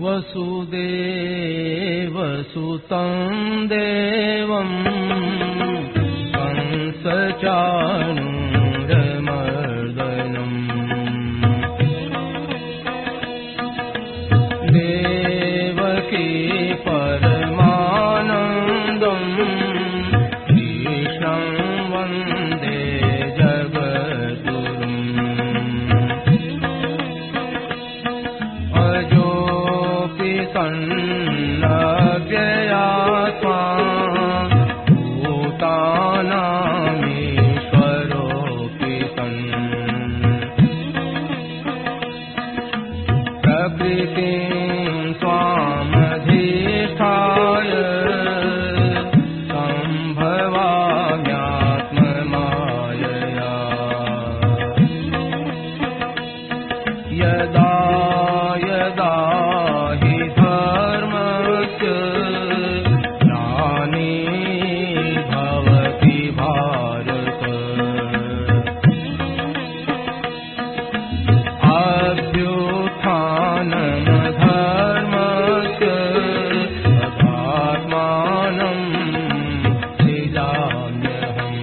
वसुदेवसुतं देवं कंसचाणूरमर्दनम् देवकी परमानन्दं कृष्णं वन्दे जगद्गुरुम् सन्नव्ययात्मा भूतानामीश्वरोऽपि सन् प्रकृतिं स्वामधिष्ठाय सम्भवाम्यात्ममायया यदा यदा हि धर्मस्य ग्लानिर्भवति भारत अभ्युत्थानमधर्मस्य तदात्मानं सृजाम्यहम्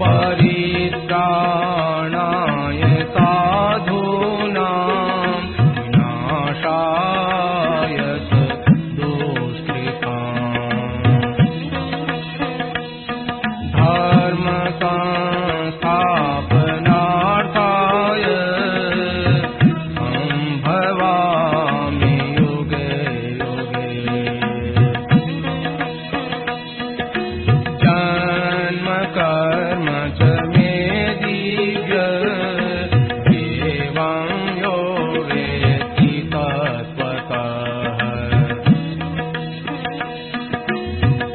परित्राणाय साधूनां विनाशाय दुष्कृताम् धर्मसंस्थापनार्थाय सम्भवामि युगे युगे जन्म कर्म च मे दिव्य एवं यो वेत्ति तत्त्वतः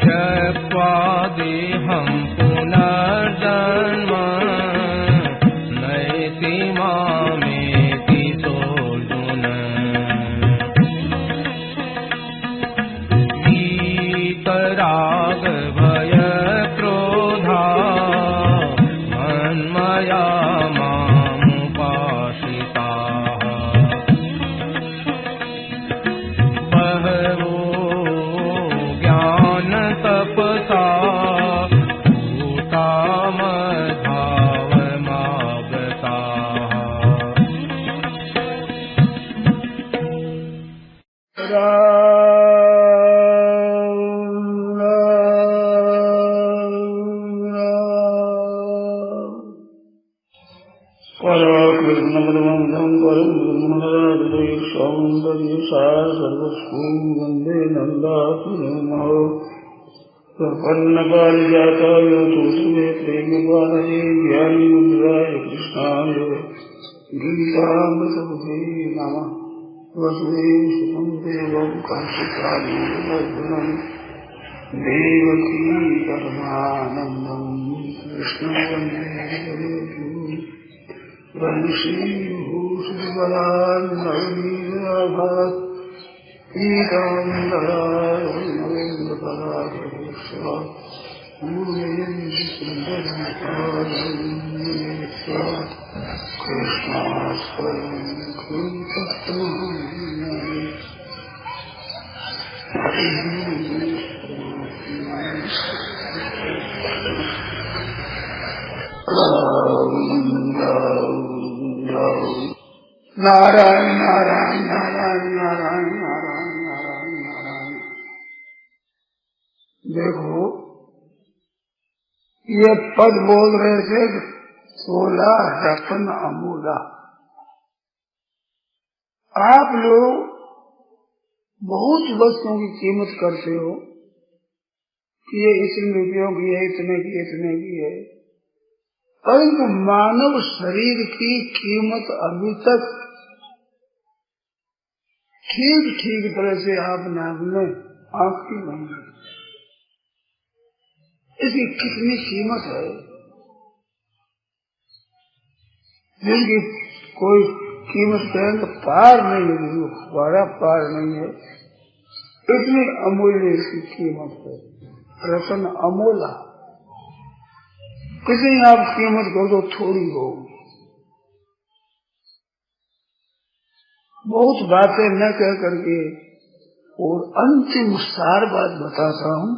त्यक्त्वा देहं पुनर्जन्म नयति मामेति सोऽर्जुन वीतराग भय क्रोधा मन्मया मामुपाश्रिताः बहवो ज्ञानतपसा भूता मद्भावमागताः कृष्णपदमं परमसौन्दर्यसार सर्वस्वं वन्दे नन्दासुरमहो प्रपन्नपारिजाताय तुलसीवे प्रेमपाणये ज्ञानमुद्राय कृष्णाय गीतामृतपते नमः वसुदेवसुतं देवं कंसचाणूरमर्दनं देवकी परमानन्दं कृष्णं वन्दे जगद्गुरुम् वंशीभूषणबलान्नवनीराभात् पीताम्बराय नरेन्द्रपरागरेश्वरात् पूर्वयं सुन्दरमुखारविन्देश्वरात् कृष्णास्वयं नारायण नारायण नारायण नारायण नारायण नारायण नारायण। देखो ये पद बोल रहे थे 16 रत्न अमूला। आप लोग बहुत वस्तुओं की कीमत करते हो कि ये इतने रुपयों की है, इतने की है, परंतु मानव शरीर की कीमत अभी तक ठीक तरह से आपने आंकी नहीं है। इसकी कितनी कीमत है जिनकी कोई कीमत कहेंगे पार नहीं है, बड़ा पार नहीं है, इतनी अमूल्य इसकी कीमत है। रतन अमोला, किसी आप कीमत करो तो थोड़ी होगी। बहुत बातें न कह करके और अंतिम सार बात बताता हूँ।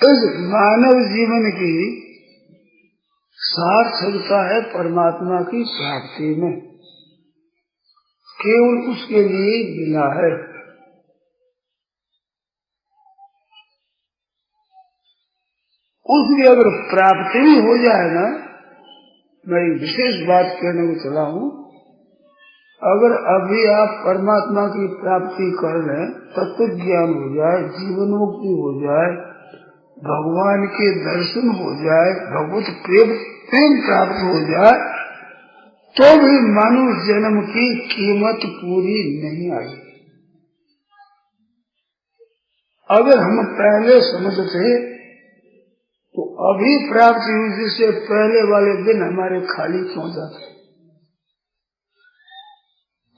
इस मानव जीवन की सार्थकता है परमात्मा की प्राप्ति में, केवल उसके लिए मिला है। उसकी अगर प्राप्ति भी हो जाए ना, मैं विशेष बात कहने को चला हूँ, अगर अभी आप परमात्मा की प्राप्ति कर लें, तत्व ज्ञान हो जाए, जीवन मुक्ति हो जाए, भगवान के दर्शन हो जाए, भगवत प्रेम प्राप्त हो जाए, तो भी मानव जन्म की कीमत पूरी नहीं आई। अगर हम पहले समझते तो अभी प्राप्ति हुई, जिससे पहले वाले दिन हमारे खाली क्यों जाते,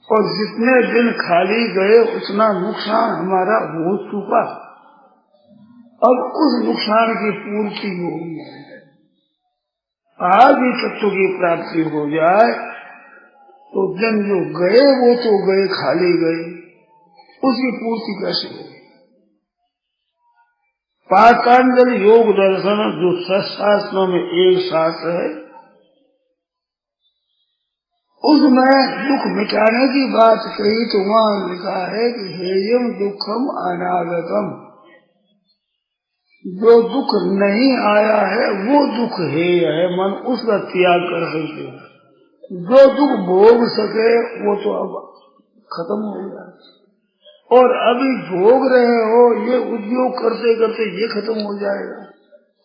और जितने दिन खाली गए उतना नुकसान हमारा हो चुका। अब उस नुकसान की पूर्ति होगी। आज भी तत्व की प्राप्ति हो जाए तो दिन जो गए वो तो गए, खाली गए, उसकी पूर्ति कैसे होगी? पातंजल योग दर्शन जो शास्त्रों में एक शास्त्र है, उसमें दुख मिटाने की बात कही तो वहाँ लिखा है कि हेयम दुखम अनागतम, जो दुख नहीं आया है वो दुख हेय है, मन उसका त्याग कर सकते हैं। जो दुख भोग सके वो तो अब खत्म हो गया, और अभी भोग रहे हो ये उद्योग करते करते ये खत्म हो जाएगा।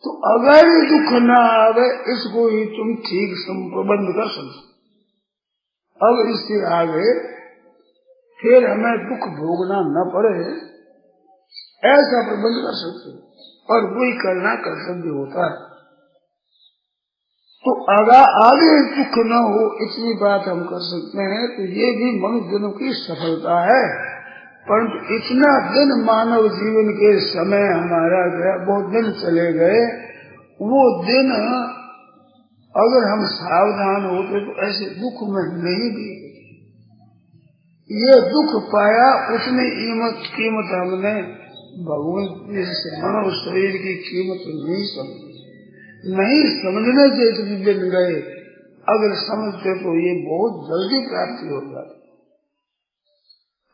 तो अगर ये दुख ना आवे, इसको ही तुम ठीक संप्रबंध कर सकते। अब इससे आगे फिर हमें दुख भोगना न पड़े, ऐसा प्रबंध कर सकते, और वही करना कर्तव्य होता है। तो अगर आगे दुख न हो, इतनी बात हम कर सकते हैं, तो ये भी मनुष्य जन्म की सफलता है। परंतु इतना दिन मानव जीवन के समय हमारा गया, बहुत दिन चले गए, वो दिन अगर हम सावधान होते तो ऐसे दुख में नहीं भी ये दुख पाया, उतनी कीमत हमने भगवान से मानव शरीर की कीमत नहीं समझी, नहीं समझने से इतने दिन गए। अगर समझते तो ये बहुत जल्दी प्राप्ति हो जाती।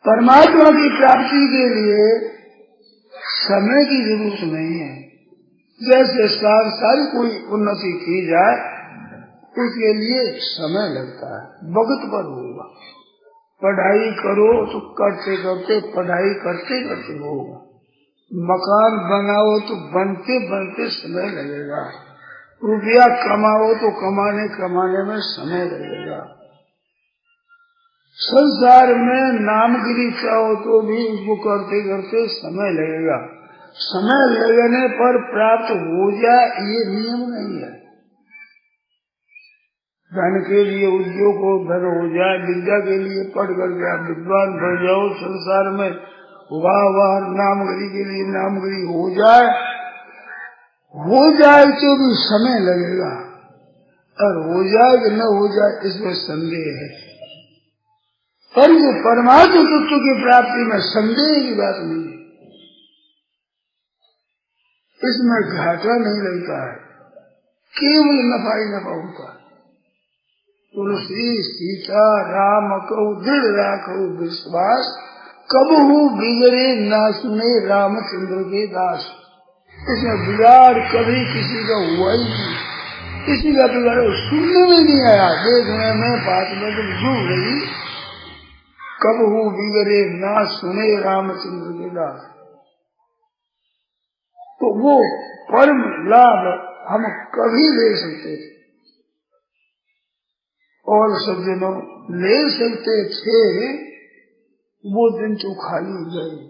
परमात्मा की प्राप्ति के लिए समय की जरूरत नहीं है। जैसे सारी कोई उन्नति की जाए, उसके लिए समय लगता है, वक्त पर होगा। पढ़ाई करो तो करते करते, पढ़ाई करते करते होगा। मकान बनाओ तो बनते बनते समय लगेगा। रुपया कमाओ तो कमाने में समय लगेगा। संसार में नामगिरी चाहो तो भी उसको करते करते समय लगेगा। समय लगने पर प्राप्त हो जाए ये नियम नहीं है। धन के लिए उद्योग हो, धन हो जाए, विद्या के लिए पढ़ करके आप विद्वान बन जाओ, संसार में वाह नामगिरी के लिए नामगिरी हो जाए तो भी समय लगेगा, और हो जाए कि न हो जाए इसमें संदेह है। पर जो परमात्मा तत्व की प्राप्ति में संदेह की बात नहीं है, इसमें घाटा नहीं लगता है, केवल नफा ही नफा होता है। तुलसी सीता राम कहु दृढ़ राखो विश्वास, कबहू बिगड़े ना सुने रामचंद्र के दास। इसमें बिगाड़ कभी किसी का हुआ ही नहीं, किसी का बिगाड़ सुनने में नहीं आया, देखने में बात में तो झूठ रही। कबहू बिगड़े ना सुने रामचंद्र के दास, तो वो परम लाभ हम कभी ले सकते थे, और सज्जनों ले सकते थे, वो दिन तो खाली हो गए।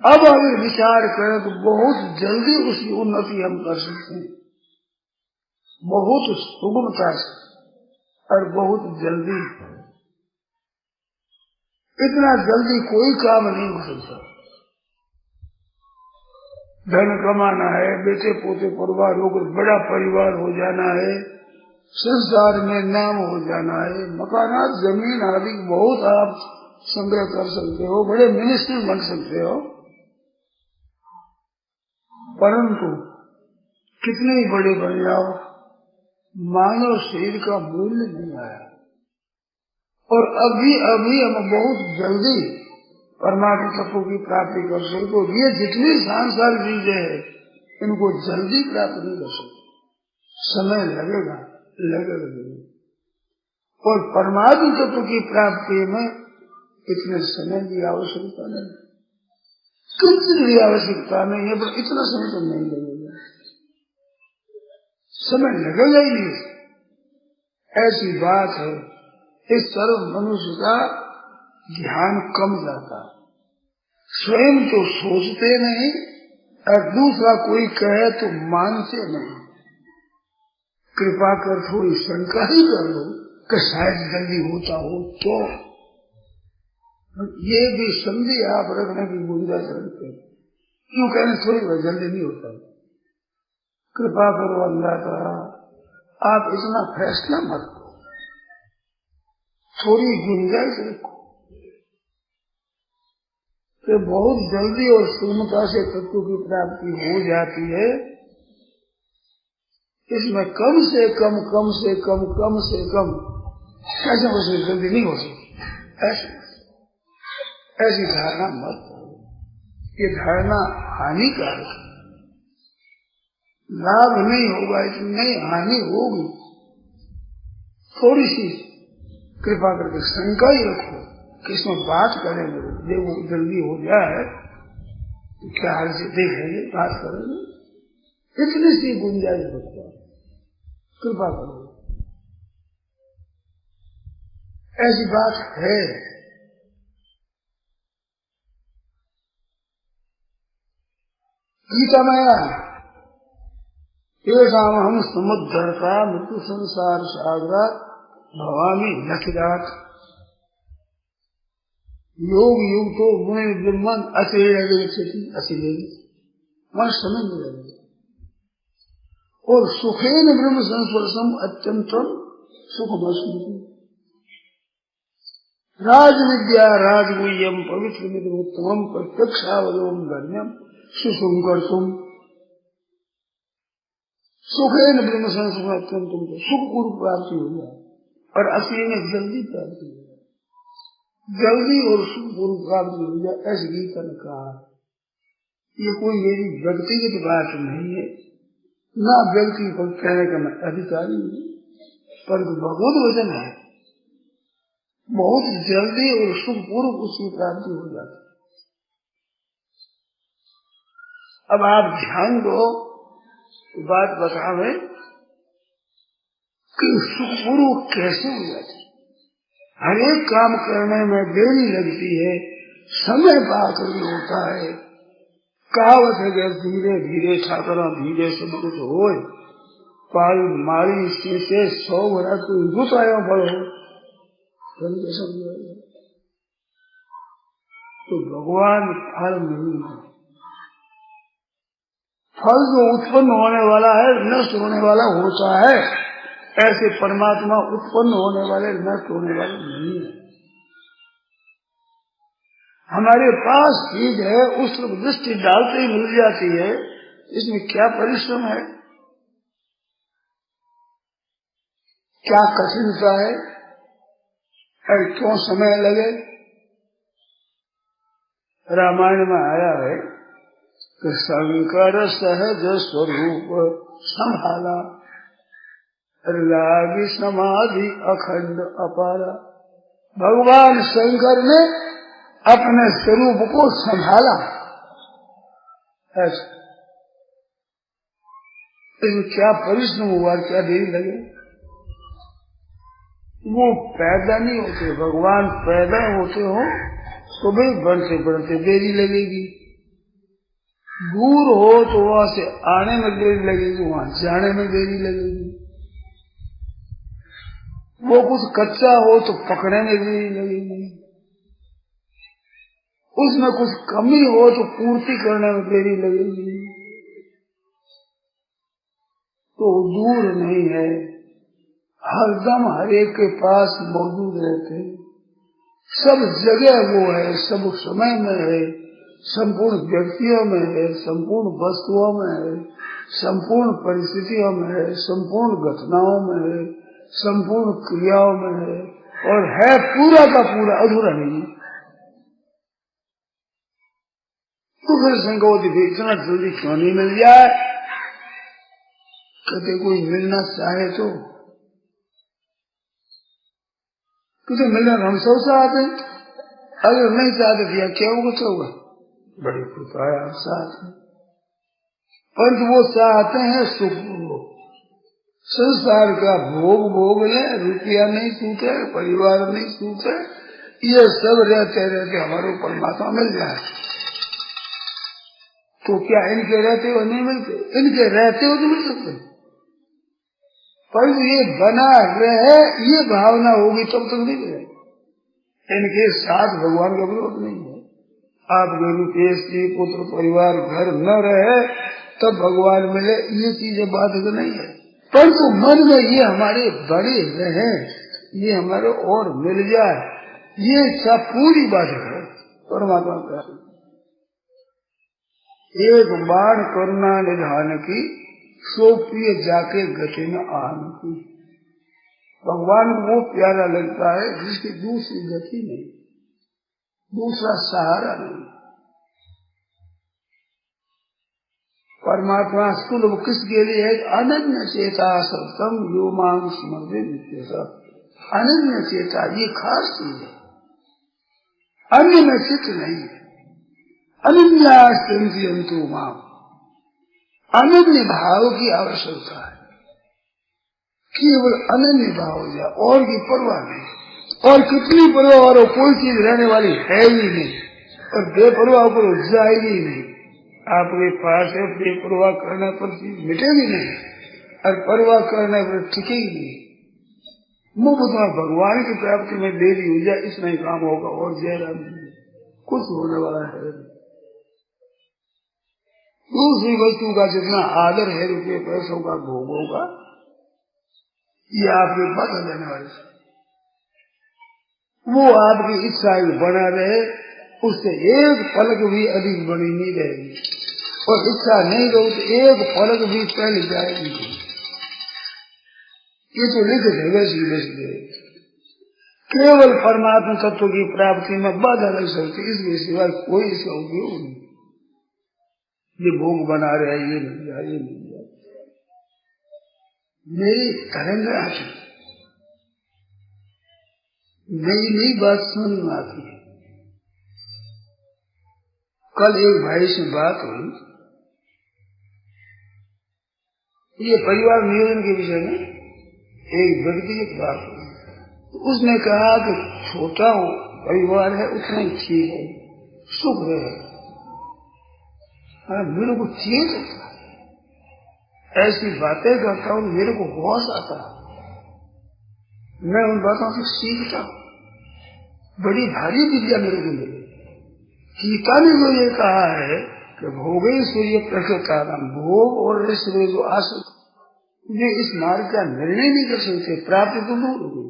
अब अगर विचार करें तो बहुत जल्दी उसकी उन्नति हम कर सकते हैं, बहुत सुगमता से। और बहुत जल्दी। इतना जल्दी कोई काम नहीं हो सकता। धन कमाना है, बेटे पोते परिवार होकर बड़ा परिवार हो जाना है, संसार में नाम हो जाना है, मकानात जमीन आदि बहुत आप संग्रह कर सकते हो, बड़े मिनिस्टर बन सकते हो, परंतु कितने ही बड़े बन जाओ, मानव शरीर का मूल्य नहीं आया। और अभी अभी हम बहुत जल्दी परमात्मा तत्व की प्राप्ति कर सकते। ये जितनी सांसारिक चीजें हैं इनको जल्दी प्राप्त नहीं कर सकते, समय लगेगा लगेगा। और परमात्मा तत्व की प्राप्ति में इतने समय की आवश्यकता नहीं, कुछ भी आवश्यकता नहीं है, पर इतना समय तो नहीं लगेगा, समय लगेगा ही नहीं। ऐसी बात है। इस सर्व मनुष्य का ध्यान कम जाता, स्वयं तो सोचते नहीं और दूसरा कोई कहे तो मानते नहीं। कृपा कर थोड़ी शंका ही कर लो कि शायद जल्दी होता हो तो ये भी संधि आप रखने की गुंजाइश रखते, क्यों कहने थोड़ी बहुत जल्दी नहीं होता। कृपा करो अल्लाह का, आप इतना फैसला मत करो, थोड़ी गुंजाइश रखो कि बहुत जल्दी और सुगमता से तत्व की प्राप्ति हो जाती है। इसमें कम से कम कैसे हो सकती, जल्दी नहीं हो सकती। ऐसी धारणा मत करो, ये धारणा हानिकारक है। लाभ नहीं होगा, इसमें हानि होगी। थोड़ी सी कृपा करके शंका ही रखो कि इसमें बात करेंगे, देखो जल्दी हो जाए तो क्या हाल से देखेंगे, बात करेंगे, इतनी सी गुंजाइश रखो, कृपा करो। ऐसी बात है। गीता में येषाम हम समुद्धरता मृत्यु संसार सागरा भवामी नखिरात योग युक्तो मुनि ब्रह्मन असिले मन समझ में लगे। और सुखेन ब्रह्म संस्पर्शम अत्यंतम सुखमस्मृति राज विद्या राजगुह्यम पवित्र मित्रोत्तम प्रत्यक्षावलोम धर्म्यम सुसुंकर तुम सुखेन ब्रह्म संस्पर्शम अत्यंतम सुख पूर्व प्राप्ति हो जाए और असली में जल्दी प्राप्ति हो जाए, जल्दी और सुख पूर्व प्राप्ति हो जाए, ऐसी गीता ने कहा। ये कोई मेरी व्यक्तिगत बात नहीं है, ना व्यक्ति को कहने का मैं अधिकारी नहीं, परंतु भगवत वचन है। बहुत जल्दी और सुख पूर्व उसकी प्राप्ति हो जाती। अब आप ध्यान दो, बात बतावे कि सुख पूर्व कैसे हो जाती। हर एक काम करने में देरी लगती है, समय पाकर भी होता है। कहावत है कि धीरे धीरे ठाकरा धीरे सब कुछ हो, पाल मारी सीते 100 वर्ष को रुत आया बढ़ो तो भगवान फल नहीं है। फल जो उत्पन्न होने वाला है, नष्ट होने वाला होता है, ऐसे परमात्मा उत्पन्न होने वाले नष्ट होने वाले नहीं है। हमारे पास चीज है, उस दृष्टि डालते ही मिल जाती है, इसमें क्या परिश्रम है, क्या कठिनता है, और क्यों समय लगे। रामायण में आया है कि शंकर सहज स्वरूप संभाला लागी समाधि अखंड अपारा। भगवान शंकर ने अपने स्वरूप को संभाला। ऐसा इसमें क्या परिश्रम हुआ, क्या देरी लगे। वो पैदा नहीं होते, भगवान पैदा होते हो तो भी बढ़ते बढ़ते देरी लगेगी। दूर हो तो वहां से आने में देरी लगेगी, वहां जाने में देरी लगेगी। वो कुछ कच्चा हो तो पकड़ने में देरी लगेगी, उसमें कुछ कमी हो तो पूर्ति करने में देरी लगेगी। तो दूर नहीं है, हरदम हर एक के पास मौजूद रहते, सब जगह वो है, सब समय में है, संपूर्ण व्यक्तियों में है, संपूर्ण वस्तुओं में है, संपूर्ण परिस्थितियों में है, संपूर्ण घटनाओं में है, संपूर्ण क्रियाओं में है, और है पूरा का पूरा, अधूरा नहीं। तो फिर संकोच इतना जल्दी क्यों नहीं मिल जाए? कहते कोई मिलना चाहे तो किसे मिलना हम सब चाहते हैं, अगर नहीं चाहते दिया क्या होगा? बड़ी कृपा है आप साथ में, परंतु वो चाहते हैं सुख भोग, संसार का भोग भोग ले, रुपया नहीं छूटे, परिवार नहीं छूटे, ये सब रहते रहते हमारे परमात्मा मिल जाए। तो क्या इनके रहते हो नहीं मिलते? इनके रहते हो तो मिल सकते, परंतु ये बना रहे ये भावना होगी तब तक नहीं मिले। इनके साथ भगवान का विरोध नहीं है। आपके रुपये स्त्री पुत्र परिवार घर न रहे तब भगवान मिले, ये चीजें बाधक नहीं है, परंतु मन में ये हमारे बड़े रहे, ये हमारे और मिल जाए, ये इच्छा पूरी बाधक है परमात्मा का। एक बाण करुणा निधान की, सो प्रिय जाके गति में आन की। भगवान को वो प्यारा लगता है जिसकी दूसरी गति नहीं, दूसरा सहारा नहीं। परमात्मा सुलभ किसके लिए है? अनन्य चेता सत्तम यो मां स्मृति। अनन्य चेता ये खास चीज है, अन्य में चित्त नहीं है। अनन्यास्तु मां, अनन्य भाव की आवश्यकता है, केवल अनन्य भाव हो जाए और की परवाह नहीं। और कितनी परवाह और कोई चीज रहने वाली है ही नहीं, और बेपरवाह पर जाएगी ही नहीं। आपके पास है, बेपरवाह करने पर चीज मिटेगी नहीं, और परवाह करने पर टिकेगी नहीं। मुफ्त में भगवान की प्राप्ति में देरी हो जाए इसमें ही काम होगा, और जयरा नहीं कुछ होने वाला है। दूसरी वस्तु का जितना आदर है, रुपये पैसों का भोग होगा, ये आपके पास लेने वाले, वो आपकी इच्छा बना रहे, उससे एक पलक भी अधिक बड़ी नहीं रहेगी, और इच्छा नहीं रहो तो एक पलक भी पहले जाएगी। ये तो लिख है वैसे केवल परमात्मा तत्व की प्राप्ति में बाधा लग सकती, इसके सिवा कोई इसका उपयोग नहीं। ये भोग बना रहे, ये मिल जाए, ये मिल जाए। मेरी तरंग आती, नई नई बात समझ में आती है। कल एक भाई से बात हुई, ये परिवार नियोजन के विषय में एक व्यक्तिगत बात हुई। तो उसने कहा कि छोटा हो परिवार है उतना ही ठीक है, सुख रहे। मेरे को चेत होता है, ऐसी बातें करता हूँ, मेरे को होश आता है, मैं उन बातों से सीखता हूँ, बड़ी भारी विद्या मेरे को मिली। गीता ने जो ये कहा है कि भोगे सूर्य प्रकृतानाम, भोग और ऐश्वर्य जो आसक्त ये इस मार्ग का निर्णय नहीं कर सकते, प्राप्ति तो दूर होगी।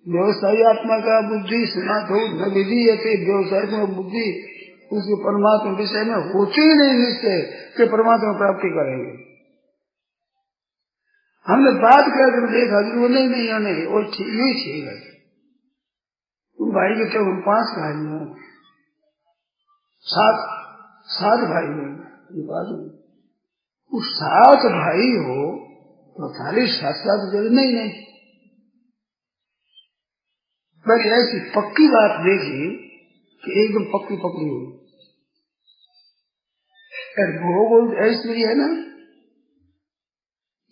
व्यवसायी आत्मा का बुद्धि समात हो न विधि है, व्यवसाय बुद्धि उसके परमात्मा विषय में होती ही नहीं निश्चय कि परमात्मा प्राप्ति करेंगे। हमने बात करके देखा कि वो नहीं और यही ठीक है। तुम भाई के तो 5 भाई हैं, 7 भाई हैं, ये बात नहीं। 7 भाई हो तो खाली 7 जगह नहीं। मैंने ऐसी पक्की बात देखी कि एकदम पक्की हुई। भोग ऐश्वर्य है ना,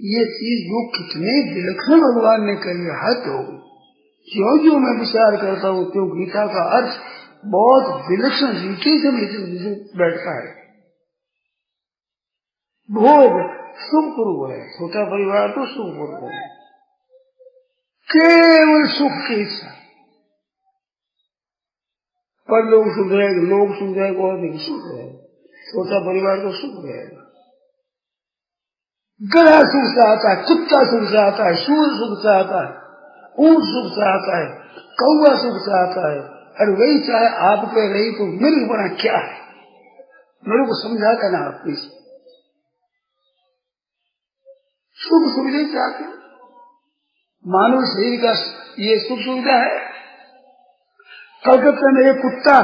ये चीज जो कितने विलक्षण भगवान ने कही है, हद हो। जो मैं विचार करता हूँ क्यों गीता का अर्थ बहुत विलक्षण रीति से बैठता है। भोग सुखपूर्व है, छोटा परिवार तो सुखपूर्व है, केवल सुख की इच्छा। पर लोग सुख रहेगा, लोग सुख रहेगा और नहीं सुख रहेगा, छोटा परिवार को सुख रहेगा। गधा सुख चाहता है, कुत्ता सुख चाहता है, सूर सुख चाहता है, ऊंट सुख चाहता है, कौवा सुख चाहता है। और वही चाहे आप पे रही तो मेरे बना क्या है, मेरे को समझाता ना आप प्लीज। सुख सुविधा चाहते, मानव शरीर का ये सुख सुविधा है। कलकत्ता में एक कुत्ता,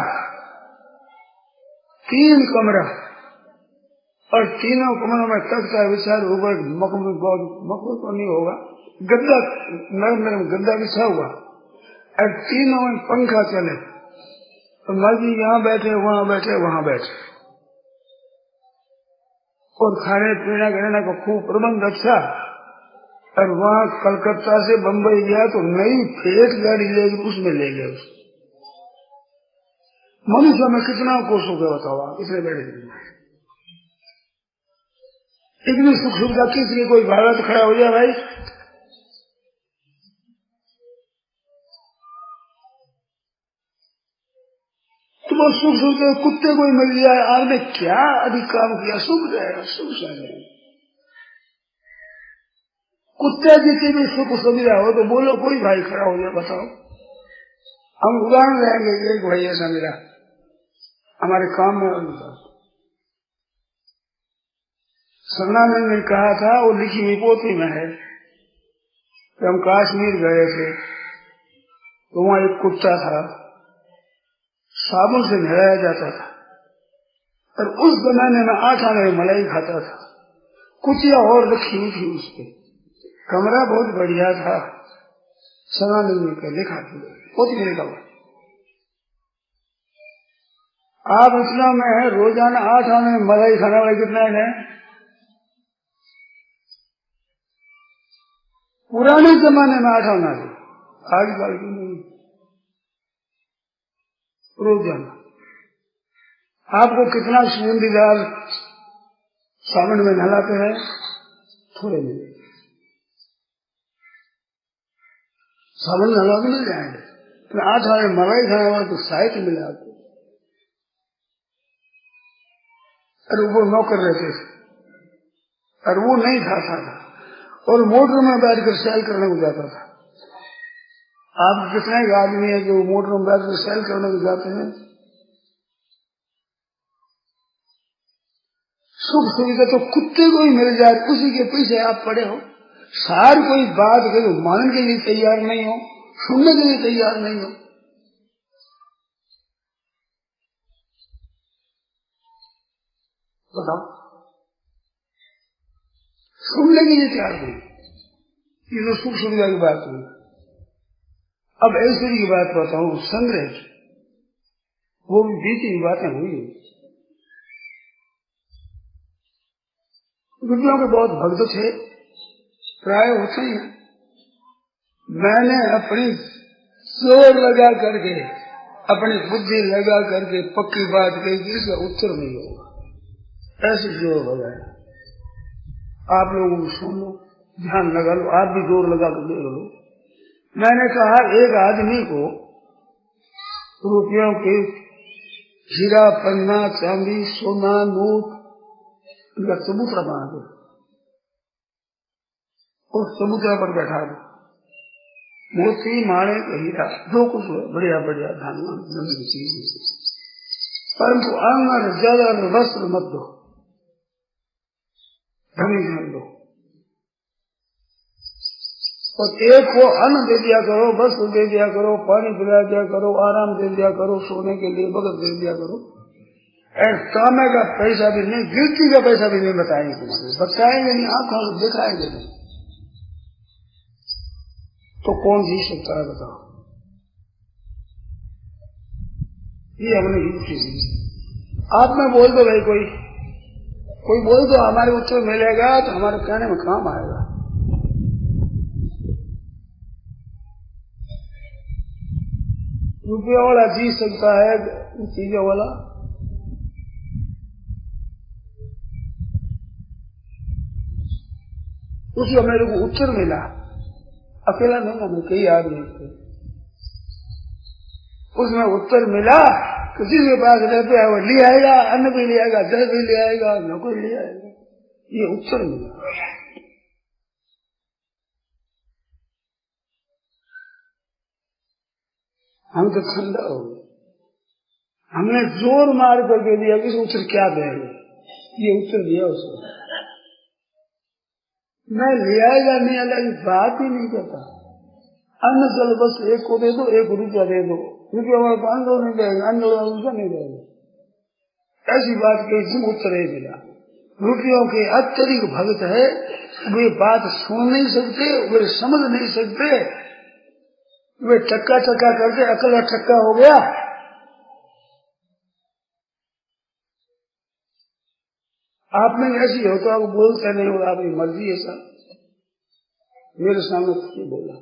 3 कमरा और तीनों कमरों में तख्ता विचार ऊपर मखमल, मखमल तो नहीं होगा, गद्दा नरम नरम गद्दा बिछा हुआ और तीनों में पंखा चले, तो मर्जी यहाँ बैठे वहाँ बैठे वहाँ बैठे, और खाने पीने रहने का खूब प्रबंध अच्छा। और वहाँ कलकत्ता से बम्बई गया तो नई फेट गाड़ी ले उसमें ले गए। मनुष्य में कितना को सुख है बताओ आप, इसलिए बैठे इतनी सुख सुविधा किस लिए कोई भारत खड़ा हो जाए भाई। तो वो सुख सुविधा कुत्ते को ही मिल जाए, आपने क्या अधिक काम किया, सुख जाएगा, सुख जाएगा। कुत्ते जितनी भी सुख सुविधा हो तो बोलो कोई भाई खड़ा हो जाए बताओ। हम उदाहरण रहेंगे, एक भाई ऐसा मिला हमारे काम में, सरनानंद ने कहा था, वो लिखी हुई पोथी में है कि हम कश्मीर गए थे तो वहाँ एक कुत्ता था, साबुन से नहलाया जाता था और उस जमाने में 8 आने में मलाई खाता था, कुचिया और रखी हुई थी उसके, कमरा बहुत बढ़िया था। सरनानंद ने लिखा पोथी में लिखा हुआ, आप इतना में रोजाना 8 आने में मलाई खाने वाले कितना है। पुराने जमाने में 8 आना है, आज कल की नहीं। रोजाना आपको कितना सुगंधीदार साबुन में नहलाते हैं, थोड़े मिले साबुन नहला के मिल जाएंगे, 8 आने मलाई खाने वाला तो साहित्य मिले आपको। और वो नौकर रहते थे और वो नहीं खाता था और मोटर में बैठकर सैल करने को जाता था। आप कितने आदमी है जो मोटर में बैठकर सैल करने को जाते हैं। सुख सुविधा तो कुत्ते को ही मिल जाए, उसी के पीछे आप पड़े हो। सार कोई बात करो मानने के लिए तैयार नहीं हो, सुनने के लिए तैयार नहीं हो। बताओ, सुनने के लिए तैयार नहीं। ये तो सुख सुविधा की बात हुई। अब ऐश्वर्य की बात बताऊं, संग्रह की, वो भी बीती बातें हुई। दुनिया के बहुत भक्त थे, प्राय होते ही। मैंने अपनी जोर लगा करके, अपनी बुद्धि लगा करके पक्की बात कही कि इसका उत्तर नहीं होगा, ऐसे जोर लगाया। आप लोगों को सुन लो, ध्यान लगा लो, आप भी जोर लगा कर देख लो। मैंने कहा एक आदमी को रुपयों के हीरा पन्ना चांदी सोना नोट इनका चबूतरा बना दो, उस चबूतरा पर बैठा दो, मोती माणे हीरा जो कुछ बढ़िया बढ़िया धन की चीज, परंतु अन्न ज्यादा वस्त्र मत दो, धनी धन दो। और एक को अन्न दे दिया करो, वस्त्र दे दिया करो, पानी पिला दिया करो, आराम दे दिया करो, सोने के लिए बगत दे दिया करो। कामे का पैसा भी नहीं, गिरती का पैसा भी नहीं बताएंगे तुम्हारे, बताएंगे नहीं, आंखों से दिखाएंगे नहीं, तो कौन जी सकता है बताओ। ये हमने युक्ति सी। आप में बोल दो भाई, कोई बोल दो हमारे उत्तर मिलेगा तो हमारे कहने में काम आएगा। रुपया वाला जी सकता है, चीजों वाला उसका मेरे को उत्तर मिला, अकेला नहीं ना, मैं कई आदमी थे। उसमें उत्तर मिला, किसी के पास रहते है वो ले आएगा, अन्न भी ले आएगा, जल भी ले आएगा, नौकरी ले आएगा, ये उत्तर मिला। हम तो ठंडा हो गए, हमने जोर मार करके दिया कि उत्तर क्या देंगे, ये उत्तर दिया उसको। मैं ले आएगा नहीं आएगा बात ही नहीं करता। अन्न जल बस एक को दे दो, 1 रुपया दे दो, रुपया वाला 500 नहीं देगा, अन्न वाला रुपया नहीं देगा। ऐसी बात कही जिम उत्तर ही मिला। रुपयों के अत्यधिक भक्त है, वे बात सुन नहीं सकते, वे समझ नहीं सकते, वे टक्का टक्का करके अकल ठक्का हो गया। आप में ऐसी हो तो आप बोलते नहीं हो, आपकी मर्जी है सर, मेरे सामने ये बोला,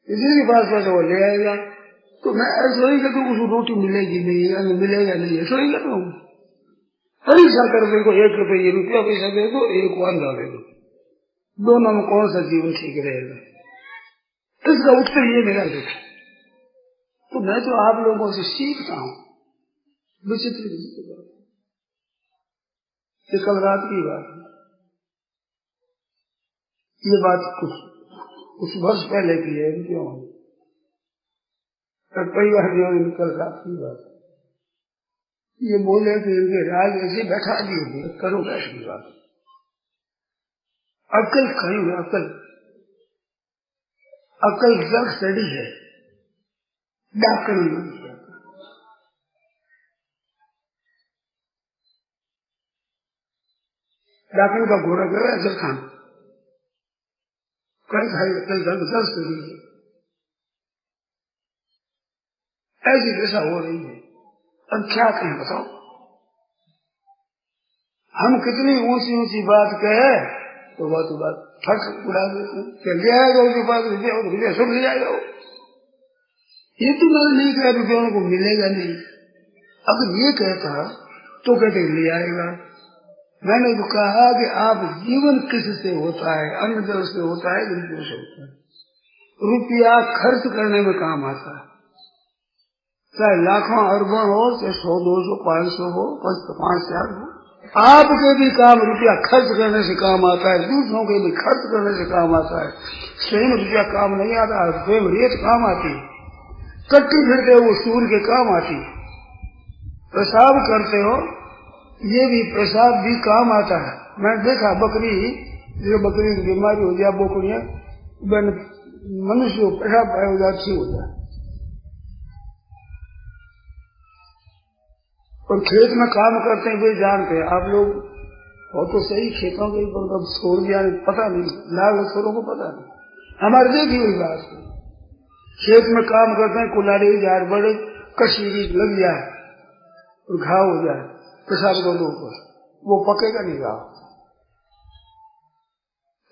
किसी के पास वो ले आएगा तो मैं ऐसा ही कहता हूँ, उसको रोटी मिलेगी नहीं, मिलेगा नहीं, ऐसा ही कहता हूँ। परीक्षा कर दे को 1 रुपया पैसा दे दो, 1 अंडा दे दो, दोनों में कौन सा जीवन ठीक रहेगा? इसका उत्तर ये मेरा देखो। तो मैं तो आप लोगों से सीखता हूँ विचित्र विचित्र बात। ये कल रात की बात है, ये बात कुछ वर्ष पहले की है, क्यों परिवार कल रात की बात। ये बोले कि इनके राज ऐसे बैठा दिए, करो बैठ की बात। अकल कहीं है, अकल जग स्टडी है, डॉक्टर नहीं। डॉक्टर का घोड़ा गया अजल खान, कल जग स्टडी है, ऐसी दशा हो रही है। अब क्या कहें बताओ, हम कितनी ऊंची ऊंची बात कहे तो बात फट उड़ा देते हैं। क्या ले आएगा उसके पास रुपया, सब ले आएगा। ये तो मैंने नहीं कहा रुपयों को मिलेगा नहीं, अगर ये कहता तो कहते ले आएगा। मैंने तो कहा कि आप जीवन किससे होता है, अन्न जल से होता है, रुपयों से होता है। रुपया खर्च करने में काम आता है, चाहे लाखों अरबों हो, चाहे 100, 200, 500 हो, 5,000 हो। आपके भी काम रुपया खर्च करने से काम आता है, दूसरों के भी खर्च करने से काम आता है। स्वयं रुपया काम नहीं आता, स्वयं रेत काम आती, कट्टी फिरते हो वो सूर के काम आती। पेशाब करते हो, ये भी पेशाब भी काम आता है। मैंने देखा बकरी, जो बकरी की बीमारी हो जाए, बोकड़ियां मनुष्य पेशाब पाया हो जाए, अच्छी हो जाए। और खेत में काम करते हैं वे जानते हैं, आप लोग हो तो सही, खेतों के ऊपर छोड़ दिया पता नहीं, लाभ छोरों को पता नहीं। हमारे देखी हुई बात है, खेत में काम करते हैं, कुल्हाड़ी झाड़ बड़े कशीरी लग जाए और घाव हो जाए पेशाब को ऊपर, वो पकेगा नहीं घाव,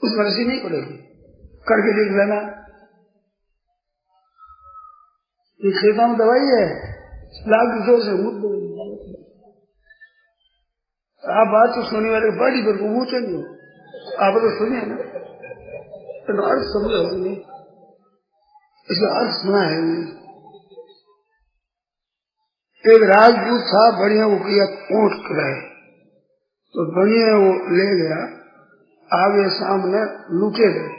उसमें रसी नहीं पड़ेगी, करके देख लेना। ये खेतों में दवाई है, लाख जोर से मुद्दे। आप बात तो सुनने वाले बड़ी पर पूछे नहीं, आप तो सुनिए ना, तो अर्थ समझो नहीं, इसका अर्थ सुना है नहीं। एक राजपूत था, बढ़िया वो किया ऊंट कराए, तो बढ़िया वो ले गया, आगे सामने लूटे गए।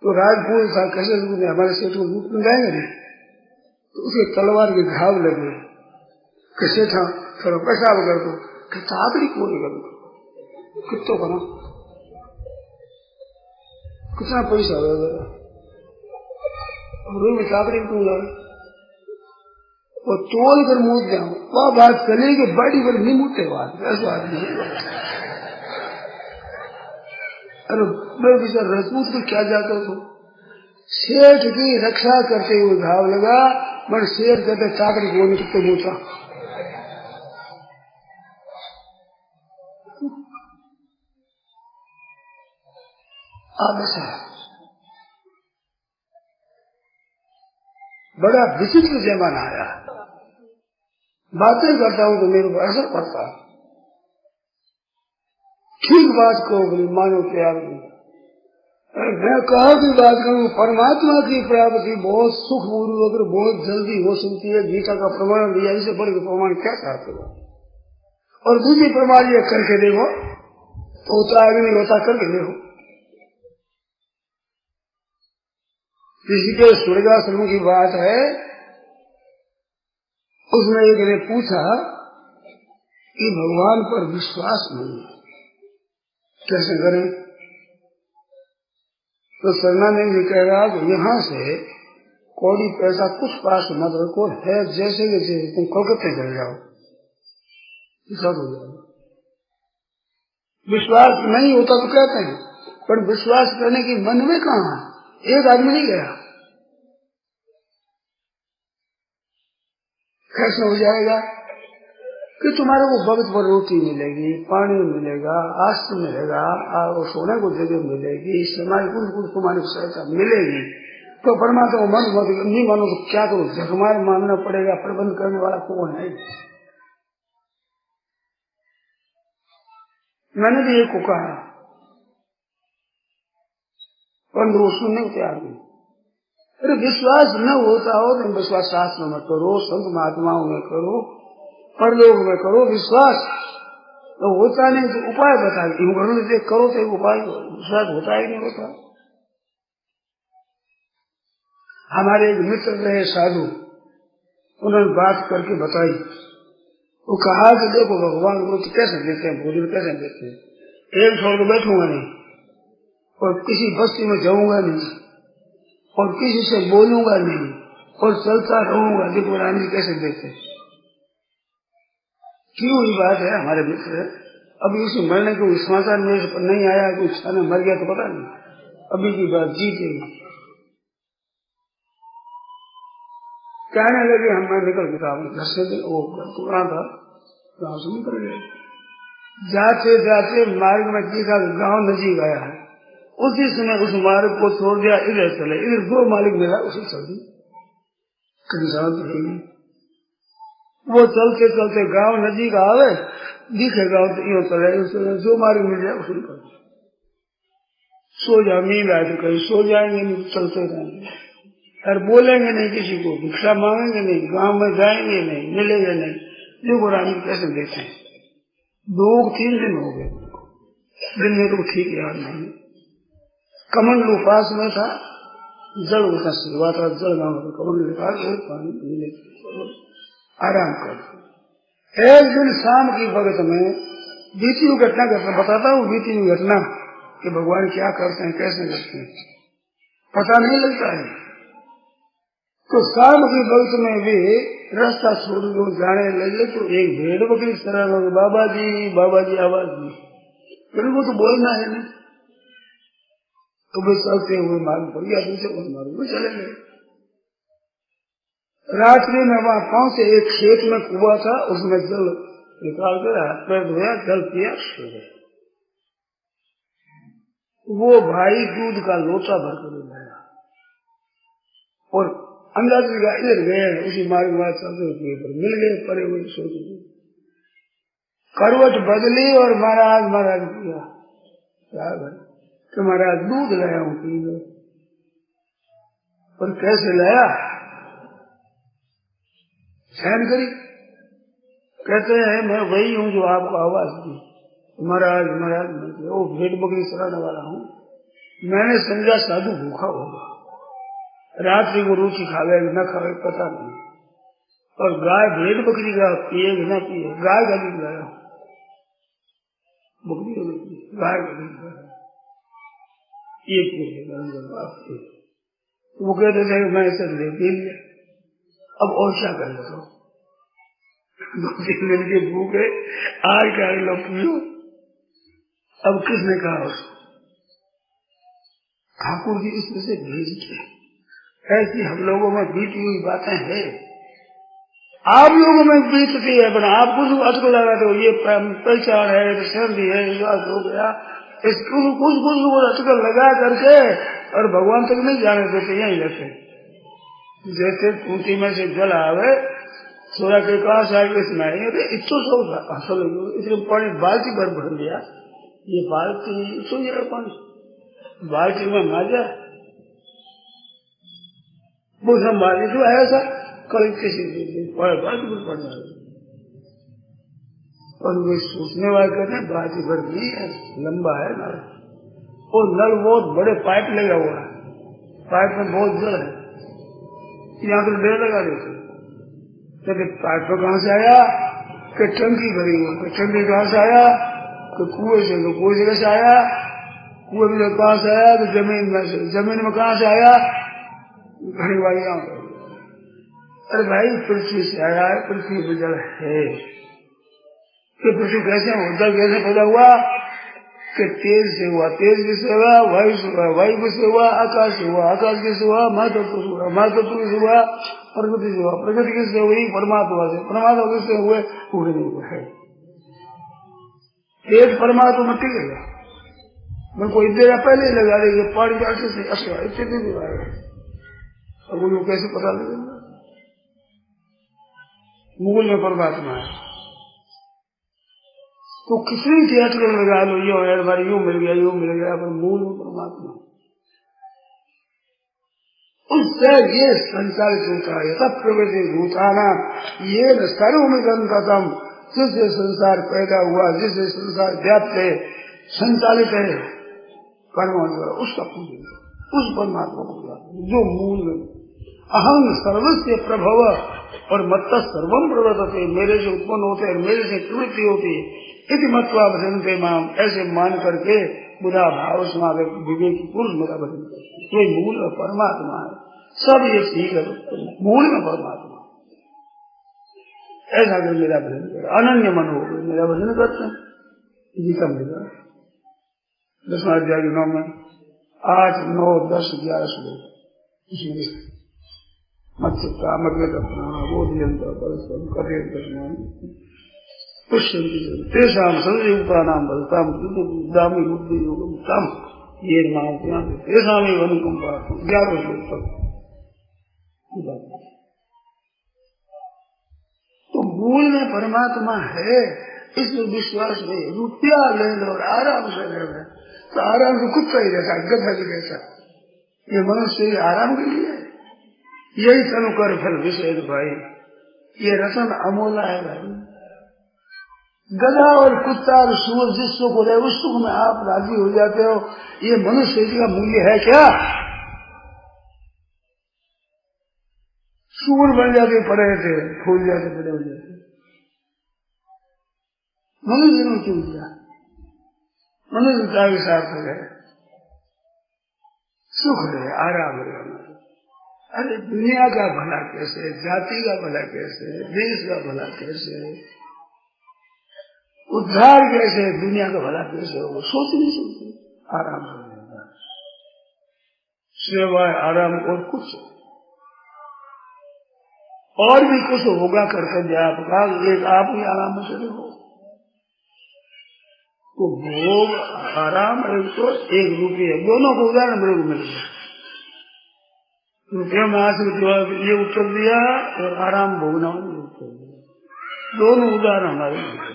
तो राजपूत था, कैसे लूटे, हमारे सेठ को लूट में जाएंगे नहीं, तो उसके तलवार के घाव लगे, कैसे था थोड़ा पैसा कर दो, ताबड़ी पूरी कर दो, कितो बना, कितना पैसा होगा, ताबड़ी क्यों लगे, वो तोल कर मूत जाऊं, वह बात चलेगी, बड़ी बड़ी नहीं मूते बात, ऐसा बात नहीं। अरे मैं विचार रजपूत को क्या जाता तो सेठ की रक्षा करते हुए घाव लगा, मैं शेर कहते चाकरी बोलने कितने मूचा। बड़ा विचित्र जमाना आया, बातें करता हूं तो मेरे को असर पड़ता है, ठीक बात को मानो तैयार नहीं। मैं कहा की बात करूं, परमात्मा की प्राप्ति बहुत सुखपूर्वक और बहुत जल्दी हो सकती है। गीता का प्रमाण दिया, इससे बढ़ के प्रमाण क्या चाहते हो? और दूसरी प्रमाण ये करके देखो तो होता आगे नहीं होता, करके देखो। किसी के स्वर्गाश्रम की बात है, उसमें एक ने पूछा कि भगवान पर विश्वास नहीं है, कैसे करें? तो शरणानंद जी कह रहा कि यहाँ से कौड़ी पैसा कुछ पास मत रखो, है जैसे कि जैसे तुम कोलकाता चले जाओ, सब हो जाएगा। विश्वास नहीं होता तो कहते हैं, पर विश्वास करने की मन में कहाँ? एक आदमी नहीं गया, कैसे हो जाएगा? कि तुम्हारे को वक्त पर रोटी मिलेगी, पानी मिलेगा, आश्रय मिलेगा, और सोने को जगह मिलेगी, समय कुछ तुम्हारी सहायता मिलेगी, तो परमात्मा मन नहीं मानो तो क्या करो? जगमार मानना पड़ेगा। प्रबंध करने वाला कौन है? मैंने भी एक को कहा, पर वो सुनने को तैयार नहीं। अरे विश्वास न होता हो तो विश्वास शास्त्र में करो, संत महात्माओं में करो, परलोक में करो। विश्वास तो होता नहीं तो उपाय बता दी, करो तो उपाय, विश्वास होता ही नहीं होता। हमारे एक मित्र रहे साधु, उन्होंने बात करके बताई। वो कहा कि देखो भगवान को कैसे देते हैं, भोजन कैसे देते हैं? एक छोड़ के बैठूंगा नहीं, और किसी बस्ती में जाऊंगा नहीं, और किसी से बोलूंगा नहीं, और चलता रहूंगा। देखो रानी कैसे देते। क्यों ये बात है? हमारे मित्र अभी उसे मरने को समाचार में नहीं आया, कोई छाने मर गया तो पता नहीं, अभी की बात जीतेगी। कहने लगे हम निकल गया घर से, वो पुराना था, गाँव से निकल गए। जाते जाते मार्ग में देखा गांव नजीक आया है, उसी समय उस मार्ग को छोड़ दिया, इधर चले। इधर दो मालिक मिला, उसे चल दी, कहीं जान रहेगी। वो चलते चलते गांव नजीक आवे, दिखे गाँव तो यूं चले, जो मार्ग मिल जाए उसे निकल सो जा। नींद आए तो कहीं सो जाएंगे, नहीं चलते रहेंगे, और बोलेंगे नहीं किसी को, भिक्षा मांगेंगे नहीं, गांव में जाएंगे नहीं, मिलेंगे नहीं। देखो रानी कैसे देते हैं। 2-3 दिन हो गए, दिन में तो ठीक याद नहीं। कमंडलू पास में था, जल उसका सेवा था, जल गाँव में कमंडलू पास पानी पी लेते, आराम करते। एक दिन शाम की वक्त में बीती हुई घटना बताता हूँ, बीती हुई घटना कि भगवान क्या करते हैं, कैसे करते हैं, पता नहीं लगता है। तो शाम की वक्त में भी रास्ता छोड़ दो, जाने लगे तो एक भेड़ बकरी शरण हो गई, बाबा जी आवाज दी। फिर वो तो बोलना है नहीं, तो वे चलते हुए मालूम पड़ गया, दूसरे को मालूम में चले गए। रात्रि में वहां पहुंचे, एक खेत में कुआं था, उसमें जल निकाल कर हाथ पैर धोया, जल पिया, सो गए। वो भाई दूध का लोटा भरकर लाया और अंदाज लगा इधर गए, उसी मार्ग में चलते हुए मिल गए, पड़े हुए सोच करवट बदली और महाराज किया क्या भाई कि महाराज दूध लाया हूँ पी लो। और कैसे लाया? सहन करी। कहते हैं मैं वही हूँ जो आपको आवाज दी, महाराज वो भेड़ बकरी चराने वाला हूँ। मैंने समझा साधु भूखा होगा, रात्रि को रोटी खावेगा न खावे पता नहीं, और गाय भेड़ बकरी का पिए न पिए, गाय का दूध लाया, बकरी गाय का दूध लाया, वो कहते थे मैं इसे ले पी लिया, अब और क्या कर लो? 2-3 दिन के भूखे आज का लो पियो। अब किसने कहा उसको? ठाकुर जी इसमें से भेज के ऐसी हम लोगों में बीती हुई बातें हैं, आप लोगों में बीतती है, पर आप कुछ अटक लगाते हो, ये पहचान है, सर्दी है, विश्वास हो गया, इसको कुछ अटकल लगा करके और भगवान तक नहीं जाने देते, यही रहते। जैसे टूटी में से जल आवे, सोरा के पास आगे इसमें इतो सब इसलिए पानी बाल्टी भर भर लिया, ये बाल्टी तो ये पानी बाल्टी में माजा वो संभाली तो ऐसा कल किसी बाल्टी में पड़ जाए। और वे सोचने वाले कहते हैं बाल्टी भर नहीं है, लंबा है नल। वो नल बहुत बड़े पाइप लगा हुआ है, पाइप में बहुत जल है, यहाँ तो डेढ़ लगा देते। तो पाइप में कहाँ से आया कि टंकी भरी हुई, तो टंकी कहाँ से आया तो कुएं से, तो कुएं से कैसे आया, कुएं में कहाँ से आया तो जमीन में से, जमीन में कहाँ से आया घड़ी वाली। अरे भाई पृथ्वी से आया है, पृथ्वी में जल है। कि पृथ्वी कैसे जल कैसे पैदा हुआ कि तेज से हुआ, तेज किससे हुआ, वायु से हुआ, वायु किससे हुआ, आकाश से हुआ, आकाश किससे हुआ, महातत्व से हुआ, महातत्व किससे हुआ, प्रकृति से हुआ, प्रकृति किससे हुई, परमात्मा से, परमात्मा किससे हुए, पूरे नहीं हुए है। एक परमात्मा में टिकेगा, मैं कोई देगा पहले ही लगा देगा, पानी के अच्छे से अच्छा स्थिति भी आएगा। और वो कैसे पता लगेगा, मूल में परमात्मा है। तो किसी थिएटर लगा लो, यो है हमारी, यूं मिल गया, यूं मिल गया, पर मूल में परमात्मा उससे ये संचालित होता है। तब प्रकृति भूताना ये सर्व में गंतम, जिससे संसार पैदा हुआ, जिससे संसार व्याप्त है, संचालित है परमात्मा, उसका पूजन, उस परमात्मा को जो मूल में अहं सर्वस्य प्रभव और मत्त सर्वम प्रवर्तते, मेरे से उत्पन्न होते हैं, मेरे से प्रवृत्ति होती है, इति मत्वा भजनते माम, ऐसे मान करके बुरा भाव समावेश विवेकी पुरुष मेरा भजन करते। ये मूल में परमात्मा है, सब ये ठीक है, मूल में परमात्मा ऐसा कर मेरा भजन कर, अनन्य मन हो गए मेरा भजन करते हैं। गीता मिलेगा 10वां अध्याय 9 में 8, 9, 10, 11 श्लोक मत्स्यता मग्न बोधियंत परस्परम कथयंत तेषाम संयुक्तानाम बलताम बुद्धामी बुद्धि योगम तम ये नाम तेषाम अनुकंपा 11 श्लोक तक। तो मूल में परमात्मा है, इसमें विश्वास नहीं। रुपया ले लो और आराम से ले लो, तो आराम से कुत्ता ही रहता, गधा जी रहता। ये मनुष्य आराम के लिए यही तनु कर फल विषय भाई, ये रतन अमूल्य है भाई। गधा और कुत्ता और सूर जिस सुख हो रहे उस सुख में आप राजी हो जाते हो, ये मनुष्य का मूल्य है क्या? सूर बन जाते पड़े थे, फूल जाते पड़े हो जाते, मनुष्य ने क्यों दिया? मनुष्य का सार्थक है, सुख रहे, आराम रहे। अरे दुनिया का भला कैसे, जाति का भला कैसे, देश का भला कैसे, उद्धार कैसे, दुनिया का भला कैसे हो, सोच नहीं सकते। आराम से रहेगा, सेवा आराम और कुछ और भी कुछ होगा कर्तव्य आपका, एक आप ही आराम में चले हो तो भोग आराम एक तो एक रुपये, दोनों को उदाहरण मेरे को मिल गया। रुपया में आज ये उत्तर दिया और आराम भोगना उत्तर दिया, दोनों उदाहरण हमारे मिलते।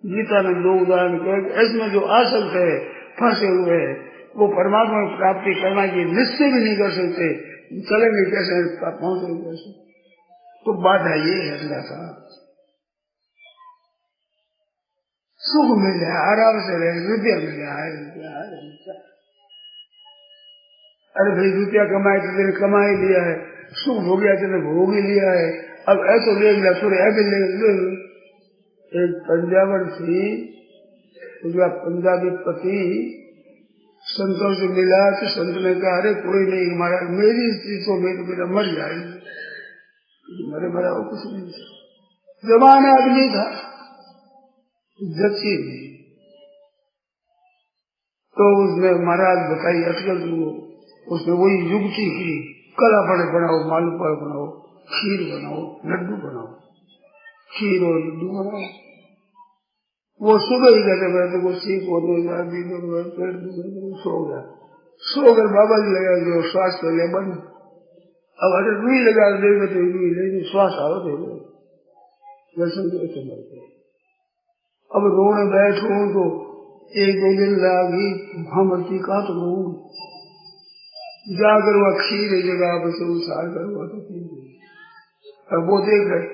गीता ने 2 उदाहरण कहे, इसमें जो आसक्त है, फंसे हुए है, वो परमात्मा की प्राप्ति करना की निश्चय भी नहीं कर सकते, चलेंगे कैसे, पहुंचेंगे कैसे? तो बात है ये है ऐसा सुख मिल जाए, आराम से रहे, रुपया मिल जाए। अरे भाई रुपया कमाए तो तेने कमा ही लिया है, सुख हो गया तेने भोग ही लिया है, अब ऐसा ले लिया थोड़े ऐसे ले। एक पंजाबन थी, उसका पंजाबी पति संतों से मिला तो संत ने कहा अरे कोई नहीं हमारा, मेरी स्त्री तो मेरा मर जाएगी, मरे मरा वो कुछ नहीं, जवान आदमी था, जच्ची नहीं। तो उसने महाराज बताई अटकल, उसने वही युक्ति की, कला पड़े बनाओ, मालूपाल बनाओ, खीर बनाओ, लड्डू बनाओ, खीर और लड्डू बनाओ। वो सुबह ही कहते बैठे वो सीख होने पेट सो गया, सो कर बाबा जी लगा जो श्वास कर लिया बंद। अब अगर रुई लगा देगा तो रुई लेकिन श्वास आओ दे दर्शन के मरते। अब रोने बैठो तो एक दो दिन लागी हमती का तो जाकर वह खीर जगह बस उसार कर हुआ तो अब वो देख रहे,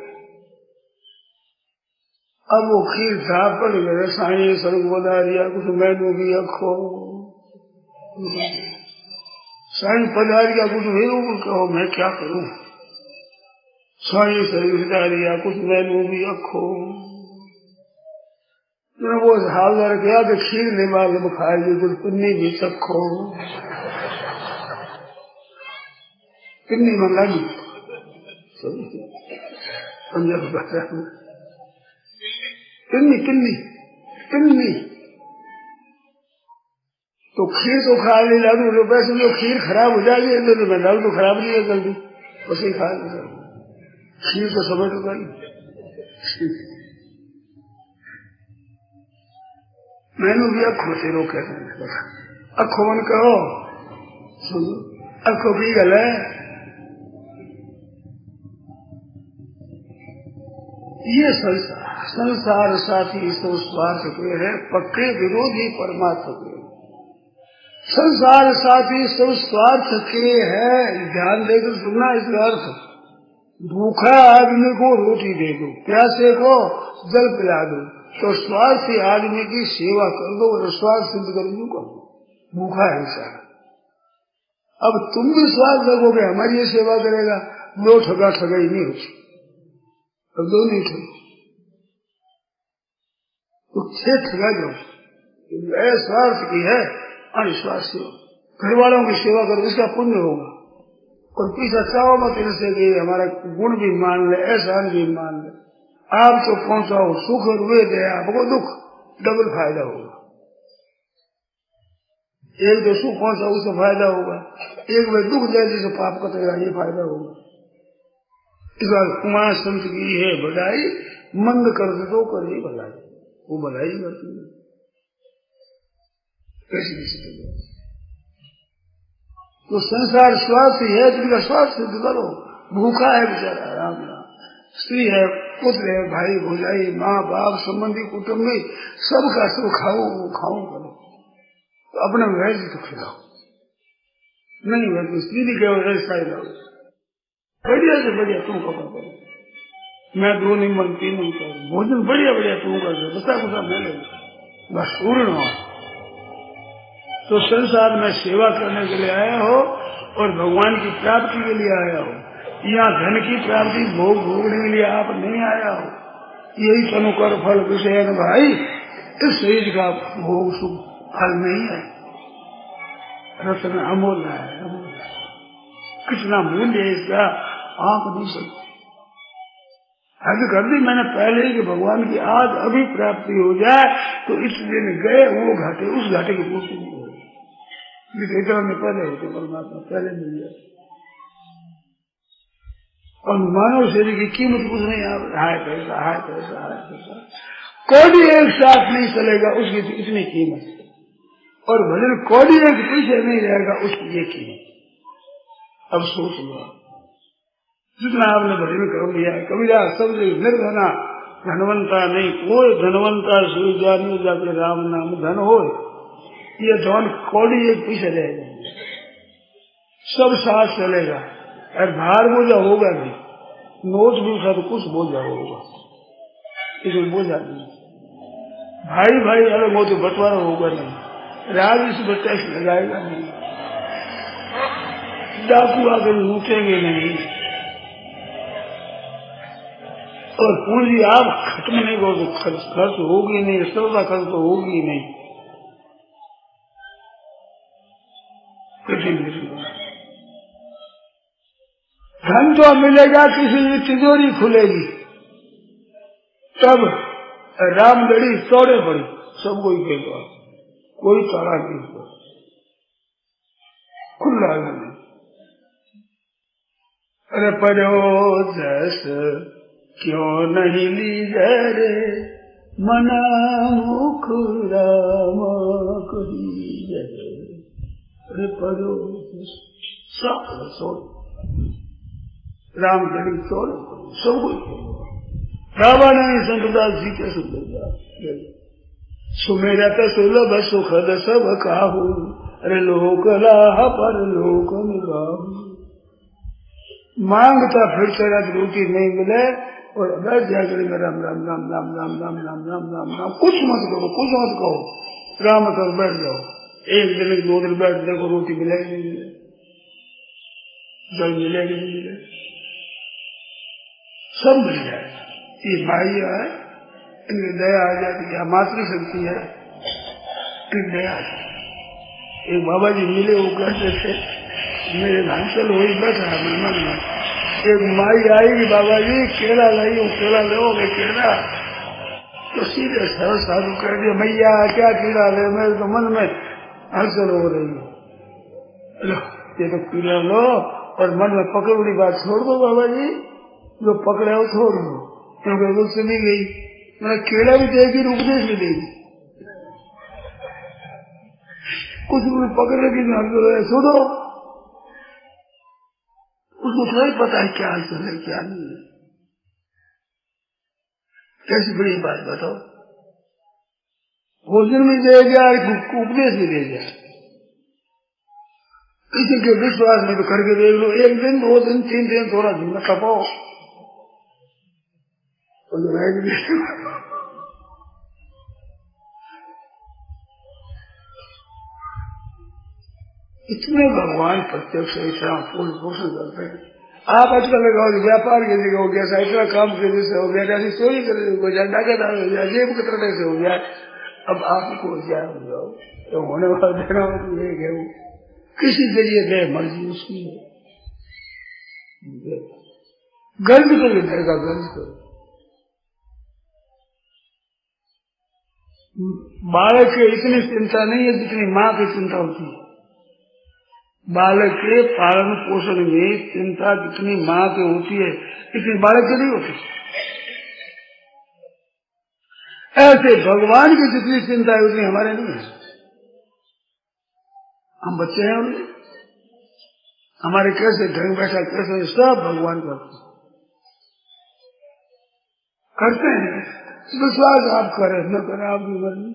अब वो खीर साफ पड़ गए साई सड़क बना दिया कुछ मैनू भी अखो साई पधारिया कुछ मेरू कहो मैं क्या करूं, साई सड़क पधारिया कुछ मैनू भी अखो वो हालदार गया तो खीर ने मालूम खाएगी कुछ पिन्नी भी चखो, पिन्नी में लगी पिन्नी पिन्नी पिन्नी तो खीर तो खा ले लाडू रुपए से खीर खराब हो जाएगी तो मैं लाडू तो खराब नहीं है जल्दी उसे खा ले खीर को समझ तो गई मैंने भी अखो से रोके अखो मन कहो सुनो अखो की गल है ये संसार साथी सो स्वार्थ के है पक्के विरोधी परमात्मा के, संसार साथी सब स्वार्थ के है। ध्यान देकर सुनना इसका अर्थ, भूखा आदमी को रोटी दे दो, प्यासे को जल पिला दो, तो स्वार्थी आदमी की सेवा कर दो और स्वार्थ सिद्ध कर दो, भूखा है इंसान। अब तुम भी स्वार्थ लगोगे हमारी ये सेवा करेगा, दो ठगा ठगाई नहीं होती, अब दो नहीं ठगे तो छह ठगा दो, स्वार्थ की है अनिश्वास सेवा, घर वालों की सेवा करो इसका पुण्य होगा। और पीछा चाहो मत इनसे कि हमारा गुण भी मान ले, एहसान भी मान ले, आप तो पहुंचाओ सुख और वे दे आपको दुख, डबल फायदा होगा। एक जो सुख पहुंचाओ उससे फायदा होगा, एक वे दुख दे जिसे पाप कटेगा ये फायदा होगा। इस बार कुमार संत की है बधाई, मंद कर दे तो कर ही भलाई, वो भलाई करती है कैसी किसी तो संसार स्वार्थ है, जिनका स्वार्थ सिद्ध करो। भूखा है बेचारा राम राम, स्त्री है, पुत्र है, भाई भौजाई, माँ बाप, संबंधी, कुटुंबी, सबका सब खाओ खाओ करो, तो अपने वैसे तो खिलाओ, नहीं वैसे स्त्री भी कहो ऐसा ही लाओ, बढ़िया से बढ़िया तुम करो, मैं दो नहीं मन तीन नहीं करूँ, भोजन बढ़िया बढ़िया तुम कर दो, बसा कुसा मैं ले बस पूर्ण हो। तो संसार में सेवा करने के लिए आया हो और भगवान की प्राप्ति के लिए आया हो, यहाँ धन की प्राप्ति भोग भोगने के लिए आप नहीं आया हो, यही तनुकर फल विषय भाई, इस शरीर का भोग सुख फल नहीं है, रत्न अमूल्य है, कितना मूल्य है इसका आंख नहीं सकती। हद कर दी मैंने पहले ही कि भगवान की आज अभी प्राप्ति हो जाए तो इस दिन गए वो घाटे, उस घाटे की पूर्ति नहीं होगी, इतना में पहले होते परमात्मा पहले मिल जाए। और मानव शरीर की कीमत कुछ नहीं, हाय पैसा हाय पैसा हाय पैसा, कोई एक साथ नहीं चलेगा उसकी इतनी कीमत, और भजन कोई एक पीछे नहीं रहेगा उसकी ये कीमत। अब सोच लो जितना आपने भजन कर लिया है, कबीरा सब निर्धना धनवंता नहीं, कोई धनवंता सुई जाने जाके राम नाम धन हो, ये धन कौड़ी एक पीछे रहेगा, सब साथ चलेगा, और भार बोझा होगा नहीं, नोट भी उठा तो कुछ बोझा होगा, इसमें बोझा नहीं, भाई भाई अलग हो तो बंटवारा होगा नहीं, राज इस पर टैक्स लगाएगा नहीं, डाकू आकर लूटेंगे नहीं, और पूंजी आप खत्म नहीं करो तो खर्च होगी नहीं, सबका खर्च तो होगी नहीं, धन तो मिलेगा किसी की तिजोरी खुलेगी, तब रामगढ़ी तोड़े पड़ी सबको ही कहेगा, कोई ताला नहीं खुला नहीं। अरे परो जस क्यों नहीं लीजे रे मना मुख राम कही, अरे परो राम गढ़ी तोड़े सबको रावण नहीं संतदास जी के सुंदर सुमेरत सुलभ सुखद सब काहू, अरे लोक लाह पर लोक निगाहू। मांगता फिर तेरा रोटी नहीं मिले और बैठ जाकर राम राम राम राम राम राम राम राम राम राम, कुछ मत करो, कुछ मत कहो, राम कर बैठ जाओ। एक दिन 2 दिन बैठ देखो, रोटी मिलेगी नहीं मिले, जल मिलेगी नहीं मिले, सब मिल जाए। ये भाई है, इनकी दया आ जाती है, मातृ शक्ति है, इनकी दया आ जाती। एक बाबा जी मिले, वो कहते थे मेरे घंसल हो ही बैठा है मन में, एक माई आएगी बाबा जी केला लाई हूँ, केला लोगे केला, तो सीधे सरल साधु कर दिया, मैया क्या केला ले, मेरे तो मन में हलचल हो रही है, लो ये तो केला लो और मन में पकड़ बड़ी बात छोड़ दो बाबा जी, जो पकड़े हो छोड़ दो, क्योंकि वो चली गई, मैं केला भी देगी, उपदेश भी देगी, कुछ भी पकड़ लगी छोड़ो, उसको थोड़ा ही पता है क्या हालचाल है क्या नहीं है। कैसी बड़ी बात बताओ, भोजन भी दे गया, उपदेश भी दे गया। किसी के विश्वास में तो करके देख लो, 1 दिन 2 दिन 3 दिन थोड़ा दिन में खपाओ, इतने भगवान प्रत्यक्ष इतना फूल पोषण करते हैं। आप आजकल लगाओ व्यापार के जगह हो गया, साइकिल काम के जैसे हो गया, जैसे चोरी करने हो गया, डाकेदार हो गया, जेब कतरने से हो गया, अब आपको क्या हो जाओ, तो होने वाला देना है वो किसी जरिए दे, मर्जी उसकी है, गर्व तो देगा, गर्व तो। बालक की इतनी चिंता नहीं है जितनी माँ की चिंता होती है। बालक के पालन पोषण में चिंता जितनी माँ की होती है इतनी बालक की नहीं होती। ऐसे भगवान की जितनी चिंता है उतनी हमारे नहीं है। हम बच्चे हैं उनके, हमारे कैसे ढंग बैठा कैसे सब भगवान करते हैं। विश्वास आप करें न करें आपकी मर्जी,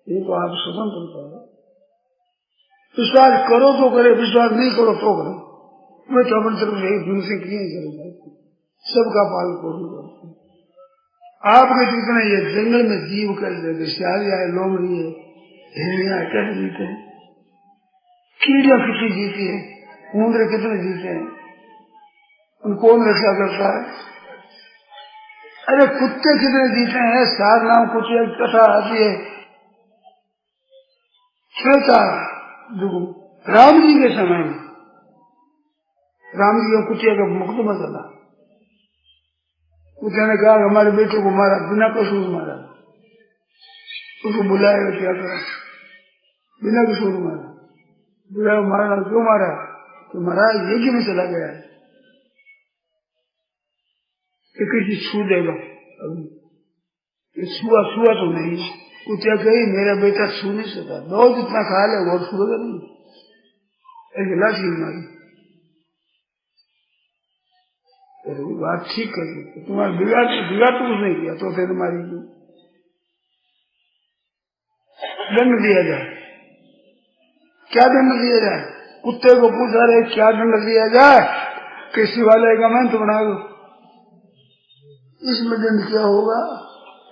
ये तो आप स्वतंत्र है। विश्वास करो तो करे, विश्वास नहीं करो तो करो। मैं तो अपन तरफ यही दूर से क्यों करेगा, सबका पालन पोषण करते हैं। आपके जितने ये जंगल में जीव कर सियारी आए, लोमड़ी है, हिरनिया कैसे जीते हैं, कीड़िया कितनी जीती है, ऊंदरे कितने जीते हैं, उन कौन रक्षा करता है। अरे कुत्ते कितने जीते हैं, सार नाम कुत्ते कथा आती है, श्वेता राम जी के समय में राम जी को कुटिया का मुकदमा चला, कुटिया ने कहा हमारे बेटे को मारा, बिना कसूर मारा, उसको बुलाया क्या करा, बिना कसूर मारा, बुलाया मारा, क्यों मारा, तो महाराज यज्ञ में चला गया है कि किसी छू देगा, छुआ छुआ तो नहीं, कुटिया कही मेरा बेटा छू नहीं सकता, दो जितना खा ले वो छूएगा नहीं, एक लाठी मारी, बात ठीक कर दी, तुम्हारा बिगाड़ तो कुछ नहीं किया, तो फिर मारी क्यों, दंड दिया जाए, क्या दंड दिया जाए, कुत्ते को पूछा रहे क्या दंड दिया जाए, कि शिवालय का मंत्र बना दो, इसमें दंड क्या होगा,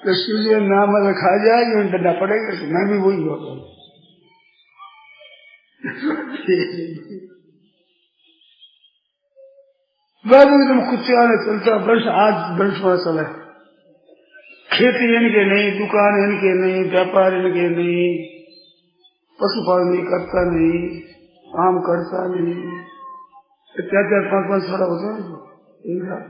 कि शिवजी नाम रखा जाए, ये डंडा पड़ेगा, तो मैं भी वही होगा। तुम कुत्ते वाले चलता वर्ष, आज वर्ष वाला चला, खेती इनके नहीं, दुकान इनके नहीं, व्यापार इनके नहीं, पशुपालन नहीं करता नहीं, काम करता नहीं, 4-4, 5-5 साल होते हैं एक साथ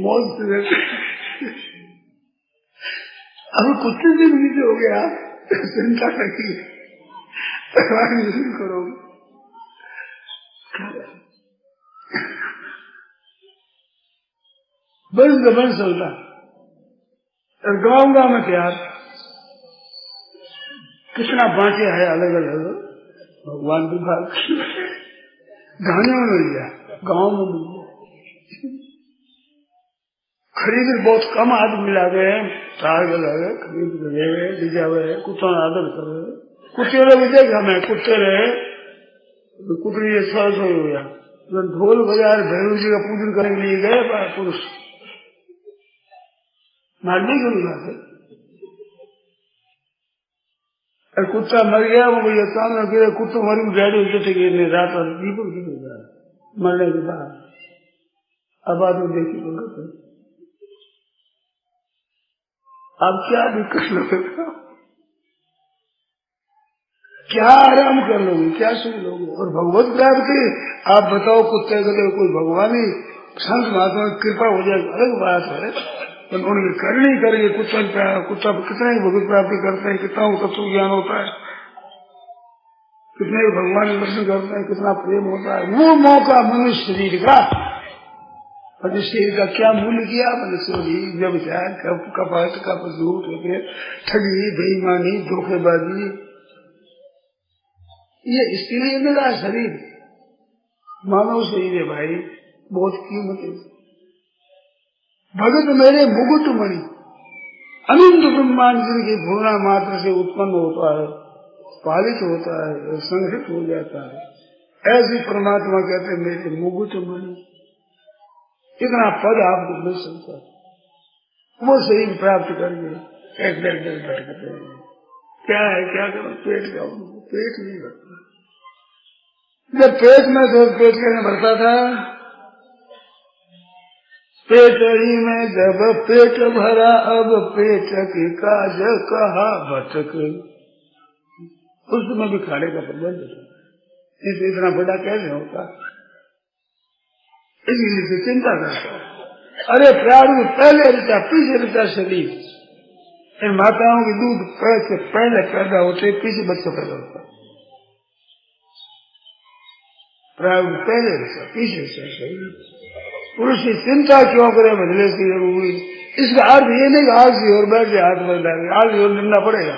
मौज से अभी कुत्ते से भी नीचे हो गया, चिंता रखी करो, बंस चलता और गाँव में प्यार कितना बांटे है अलग अलग भगवान विभाग, धाने में मिल जाए, गाँव में मिल जाए। खरीद बहुत कम आदमी मिला गए, तार लगे खरीद लगे लीजा हुए कुत्ता आदर करे, कुत्ते लोग देख हमें कुत्ते रहे कुतरी ये सरस हो गया। ढोल बाजार भैरव जी का पूजन करने के लिए गए पुरुष मारने क्यों नहीं जाते, और कुत्ता मर गया वो भैया सामने गिरे, कुत्ता मरी गाड़ी उठे गिरने रात और दीपक गिर मरने के बाद। अब आदमी देखी तो अब क्या दिक्कत लगेगा, क्या आराम कर लोगे, क्या सुन लोगे। और भगवत प्राप्ति आप बताओ, कुत्ते को कोई भगवान ही संत महात्मा की कृपा हो जाए अलग बात है, तो उन्हें करनी करेंगे। कुत्ता कितना ही भगवत प्राप्ति करते हैं, कितना तत्व ज्ञान होता है, कितने भगवान दर्शन करते हैं, कितना प्रेम होता है। वो मौका मनुष्य शरीर का, और इस शरीर का क्या मूल्य किया मनुष्य, व्यवचार कपट कप झूठ ठगी बेईमानी धोखेबाजी, ये इसके लिए मेरा शरीर मानव शरीर है भाई, बहुत कीमत है। भगत मेरे मुकुट मणि अनंत ब्रह्मांड जिनकी भूना मात्र से उत्पन्न होता है, पालित होता है और संग्रहित हो जाता है, ऐसे परमात्मा कहते हैं मेरे मुकुट मणि। इतना पद आपको मिल सकता है, वो शरीर प्राप्त करके एक डर भटकते हैं। क्या है, क्या करो, पेट का पेट नहीं भरता। जब पेट में तो पेट कैसे भरता था, पेट ही में जब पेट भरा, अब पेट की काज कहा भटक। उसमें भी खाने का प्रबंध था, इसे इतना बड़ा कैसे होता, इसलिए से चिंता करता है। अरे प्रारूप पहले रहता पीछे रहता शरीर, इन माताओं की दूध से पहले पैदा होते पीछे बच्चा पैदा होता, प्रारूप पहले रहता पीछे रहता शरीर। पुरुष की चिंता क्यों करे बदले की जरूरी, इसका अर्थ ये नहीं कि आज ही और बैठ के हाथ बढ़ जाएंगे, आज ही और निंदा पड़ेगा।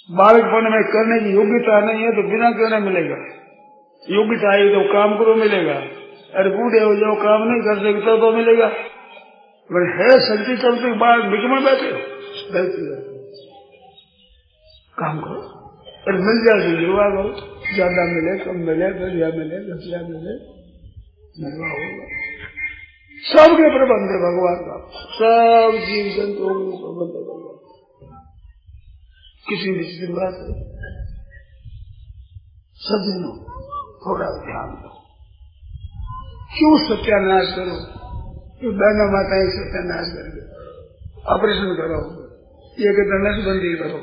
बालकपन में करने की योग्यता नहीं है तो बिना क्यों नहीं मिलेगा, योग्यता आई तो काम करो मिलेगा, अरे बूढ़े हो जाओ काम नहीं कर सकते तो मिलेगा, है शक्ति चलते बाद बिक में बैठे काम करो, अरे मिल जाए युवा करो, ज्यादा मिले कम मिले घटिया मिले घटिया मिले निर्वाह होगा। सबके प्रबंध है भगवान का, सब जीव जंतुओं में प्रबंध है भगवान। किसी विचित्र बात है, सज्जनों थोड़ा ध्यान दो, क्यों सत्यानाश करो, क्यों बहना माताएं सत्यानाश करके ऑपरेशन करो, ये कहते नसबंदी करो।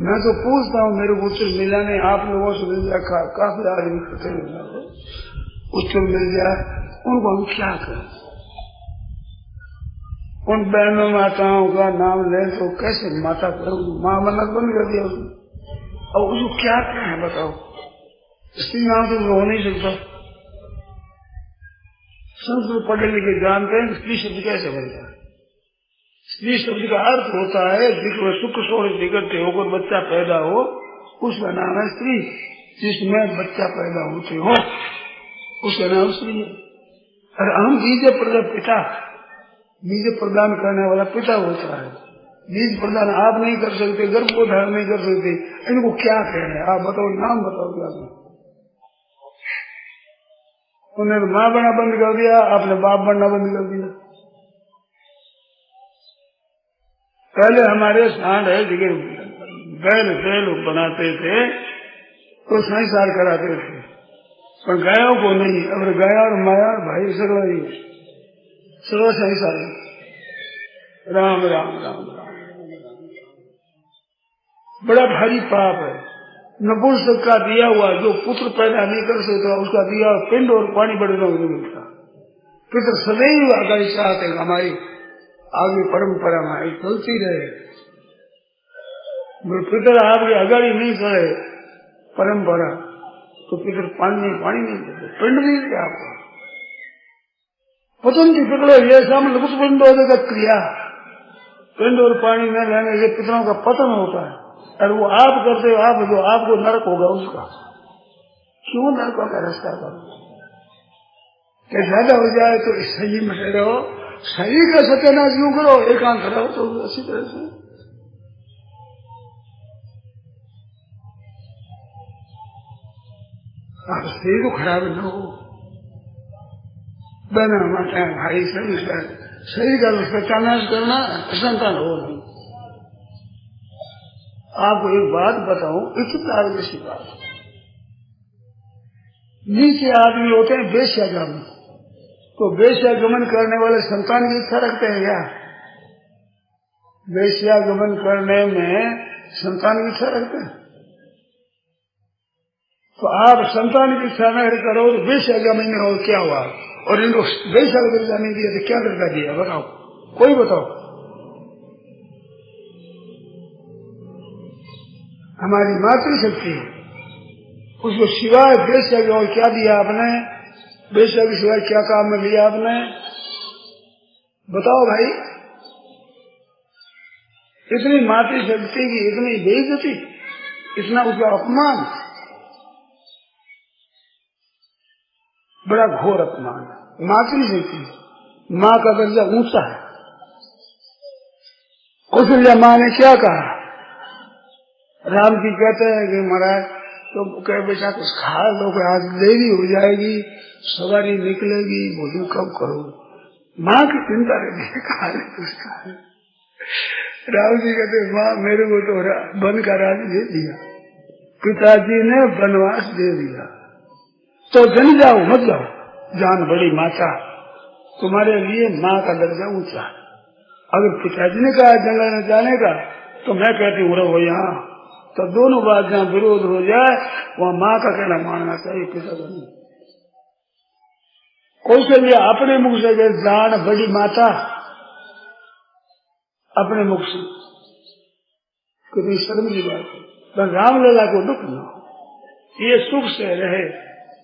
मैं तो पूछता हूँ, मेरे को उत्तर मिला नहीं, आप लोगों से मिल जाए, काफी आदमी इकट्ठे हो, उत्तर मिल जाए, उनको हम क्या करें। उन बहनों माताओं का नाम ले तो कैसे माता करूंगी, माँ मन्नत बंद कर दिया उसने, और उसको क्या है बताओ, स्त्री नाम तो हो नहीं सकता। संस्कृत पढ़े लिखे जानते हैं स्त्री शब्द कैसे बनता है। स्त्री शब्द का अर्थ होता है जिसमें सुख शोण इकट्ठे होकर बच्चा पैदा हो, उसका नाम है स्त्री। जिसमें बच्चा पैदा होते हो उसका नाम स्त्री है। और हम बीज प्रदान पिता, बीज प्रदान करने वाला पिता होता है। बीज प्रदान आप नहीं कर सकते, गर्भ को धारण नहीं कर सकते, इनको क्या कहना है आप बताओ, नाम बताओ क्या। उन्होंने माँ बनना बंद कर दिया, आपने बाप बनना बंद कर दिया। पहले हमारे सांड है जिगर बैल बनाते थे तो संसार कराते थे, पर गायों को नहीं। अब गाय और माया भाई सगड़ा ही सगड़ा संसार है। राम राम राम राम, बड़ा भारी पाप है। नपुंसक का दिया हुआ जो पुत्र पैदा नहीं कर सकता, उसका दिया पिंड और पानी बढ़ना नहीं मिलता। पितर सदैव आगे चाहते हमारी आगे परंपरा में चलती रहे, पितर आपके अगाड़ी नहीं चले परंपरा तो पितर पानी नहीं देते, पिंड नहीं देते आपको। पतन की पितरों ये सामने कुछ पिंड होने क्रिया, पिंड और पानी न लेने से पितरों का पतन होता है। और वो आप करते हो, आप जो आपको नरक होगा उसका, क्यों नरकों का रास्ता करो? क्या ज्यादा हो जाए तो सही में रहो, सही का सत्यानाश यूं करो, एकांत रहो तो अच्छी तरह से। आप सही तो खराब न हो, बना माता भाई सही का सत्यानाश करना असंतान हो नहीं। आपको एक बात बताऊं, इतना जैसी बात, नीचे आदमी होते हैं वेश्यागमन, तो वेश्यागमन करने वाले संतान की इच्छा रखते हैं क्या? वेश्यागमन करने में संतान की इच्छा रखते हैं? तो आप संतान की इच्छा न करो तो वेश्यागमन में और क्या हुआ? और इनको वेश्या को दर्जा नहीं दिया तो क्या दर्जा दिया? बताओ, कोई बताओ। हमारी मातृशक्ति उसको सिवाय वेश्या की और क्या दिया आपने? वेश्या के सिवाय क्या काम में लिया आपने? बताओ भाई। इतनी मातृशक्ति की इतनी बेइज्जती, इतना उसका अपमान, बड़ा घोर अपमान। मातृशक्ति, माँ का दर्जा ऊंचा है। कौशल्या माँ ने क्या कहा? राम जी कहते हैं कि महाराज तो कहे बेटा कुछ खा लो, आज देरी हो जाएगी, सवारी निकलेगी, भोजन कब करो? माँ की चिंता रहती है, खा ले कुछ खा ले। राम जी कहते माँ मेरे को तो वन का राज दे दिया, पिताजी ने वनवास दे दिया, तो जन जाओ मत जाओ, जान बड़ी माता, तुम्हारे लिए माँ का दर्जा ऊंचा। अगर पिताजी ने कहा जंगल में जाने का तो मैं कहती हूँ रहो यहाँ, तो दोनों बात जहाँ विरोध हो जाए वहाँ माँ का कहना मानना चाहिए, पिता का नहीं। कौशल्या अपने मुख से गए, जान बड़ी माता, अपने मुख से, कितनी शर्म की बात है। पर रामलला को दुख न हो, ये सुख से रहे,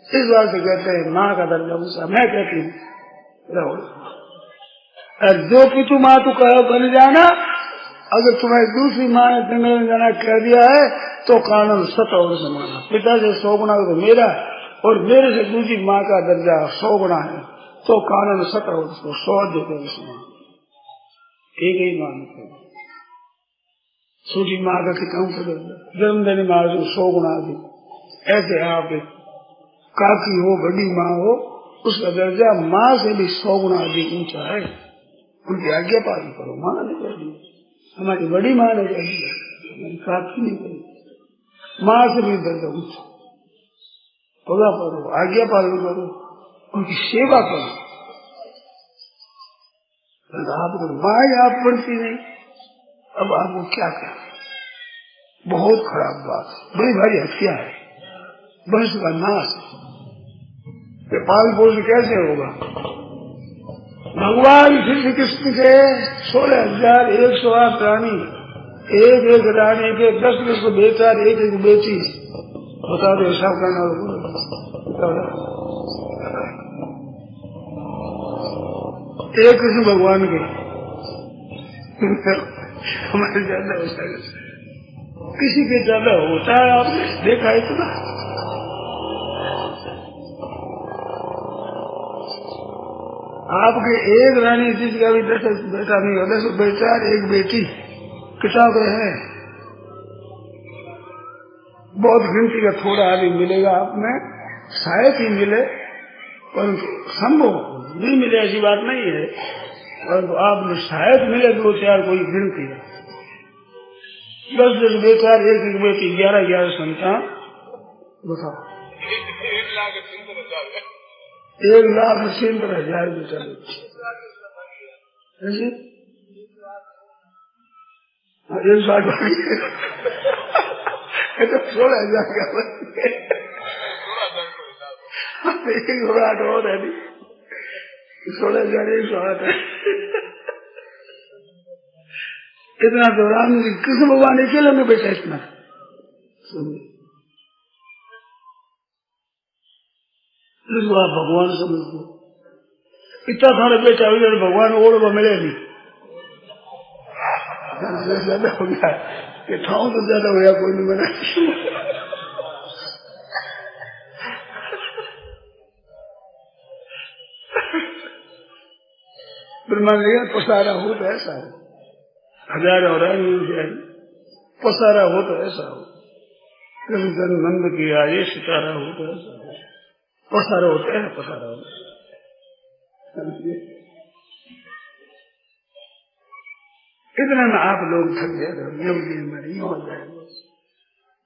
इस बात से कहते हैं माँ का दर्जा ऊंचा। मैं कहती हूँ रहो, जो पितु माँ तू कहो बन जाना, अगर तुम्हारी दूसरी माँ ने जंगल में जाना कह दिया है तो कानून 7 और समाना। पिता से 100 गुना तो मेरा, और मेरे से दूसरी माँ का दर्जा 100 गुना है, तो कानून 7 और 100 देते समान। एक ही मान छोटी माँ का कितना जन्म देने माँ से 100 गुना अधिक। ऐसे आप काकी हो, बड़ी माँ हो, उसका दर्जा माँ से भी 100 गुना अधिक ऊंचा है। उनकी आज्ञा पालन करो। माँ ने कह दिया, हमारी बड़ी माँ ने कह दिया, हमारी काकी ने कह दिया, माँ से भी दर्जा ऊंचा। पगा करो, आज्ञा पालन करो, उनकी सेवा करो। आपको माँ आप पढ़ती नहीं, अब आपको क्या करें? बहुत खराब बात, बड़ी भारी हत्या है, वंश का नाश। पालन पोषण कैसे होगा? भगवान श्री कृष्ण के 16,108 प्राणी, एक एक रानी के 10 बेटा, एक एक बेटी, बता दो हिसाब करना। एक कृष्ण भगवान के हमारे ज्यादा होता है, किसी के ज्यादा होता है, आपने देखा इतना? आपके एक रानी जिसका भी 10 बेटा नहीं हो, 10 बेटा, एक बेटी, किताब है बहुत गिनती का थोड़ा आदमी मिलेगा आप में, शायद ही मिले, परंतु संभव नहीं मिले ऐसी बात नहीं है, परंतु आपने शायद मिले 2-4 कोई गिनती है। 10 बेटा, एक बेटी, 11 संतान, बताओ 1,70,000 बेटा बेटी, 16,000 का 108 और है, 16,108 है। इतना तो राम जी कृष्ण भगवान अकेले में बैठा, इतना सुनिए, आप भगवान समझ लो, इतना सारे बेटा हुए, भगवान और मिले नहीं, ज्यादा हो गया, ठाव तो ज्यादा हो गया, कोई नहीं बना। मान लिया पसारा हो तो ऐसा हो, 1000 और पसारा हो तो ऐसा हो, कभी जन नंद की आये सितारा हो तो ऐसा हो, पसारा होता है पसारा हो। इतना में आप लोग थक जाए हो जाएगा।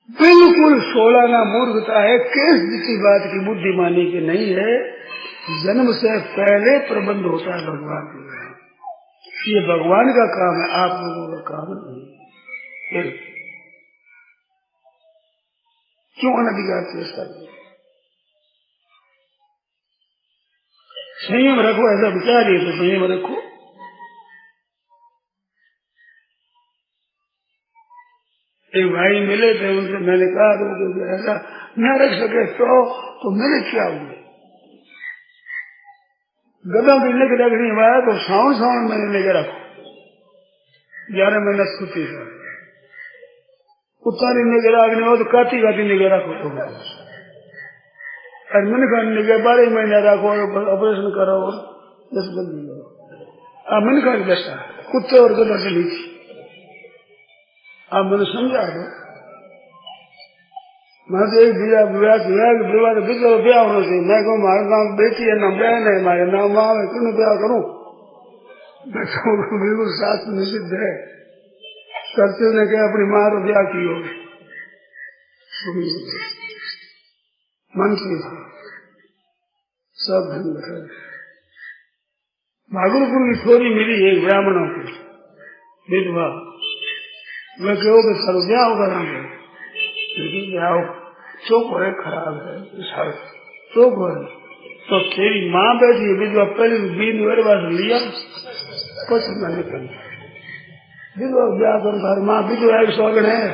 बिल्कुल सोलाना मूर्खता है, किसी बात की बुद्धिमानी की नहीं है। जन्म से पहले प्रबंध होता है भगवान के, ये भगवान का काम है, आप लोगों का काम नहीं। क्यों अनधिकार चेष्टा करें? संयम रखो, ऐसा विचार ही तो संयम रखो। एक भाई मिले थे, उनसे मैंने कहा तो ऐसा न रख सके तो मेरे क्या हुए? गदा भी लेकर रखनी हुआ तो सावन मैंने लेकर रखो, 11 महीना छुट्टी था, उत्तारी लेकर रखने हो तो काती लेकर रखो तो, और मैंने कहा लेकर 12 महीना रखो, ऑपरेशन करो, 10 बंदी करो। मैंने कहा जैसा कुत्ते और गदा के नीचे आप मैंने समझा दो। मैं तो एक विवाह ब्याह होना चाहिए। मैं कहूँ हमारे नाम बेटी है, ना बहन है, हमारे नाम माँ है, क्यों ब्याह करूँ? मैं कहूँ बिल्कुल शास्त्र निषिद्ध है। करते ने क्या अपनी माँ को ब्याह की होगी, मन की सब ढंग है। भागलपुर की छोरी मिली एक ब्राह्मणों की विधवा, मैं कहो कि सर ब्याह होगा ना, लेकिन ब्याह चौक है, खराब है, चौक है। तो तेरी माँ बैठी विधवा, पहले 20 वर्ष लिया, कुछ न निकल विधवा ब्याह कर, घर माँ विधवा एक सौगन है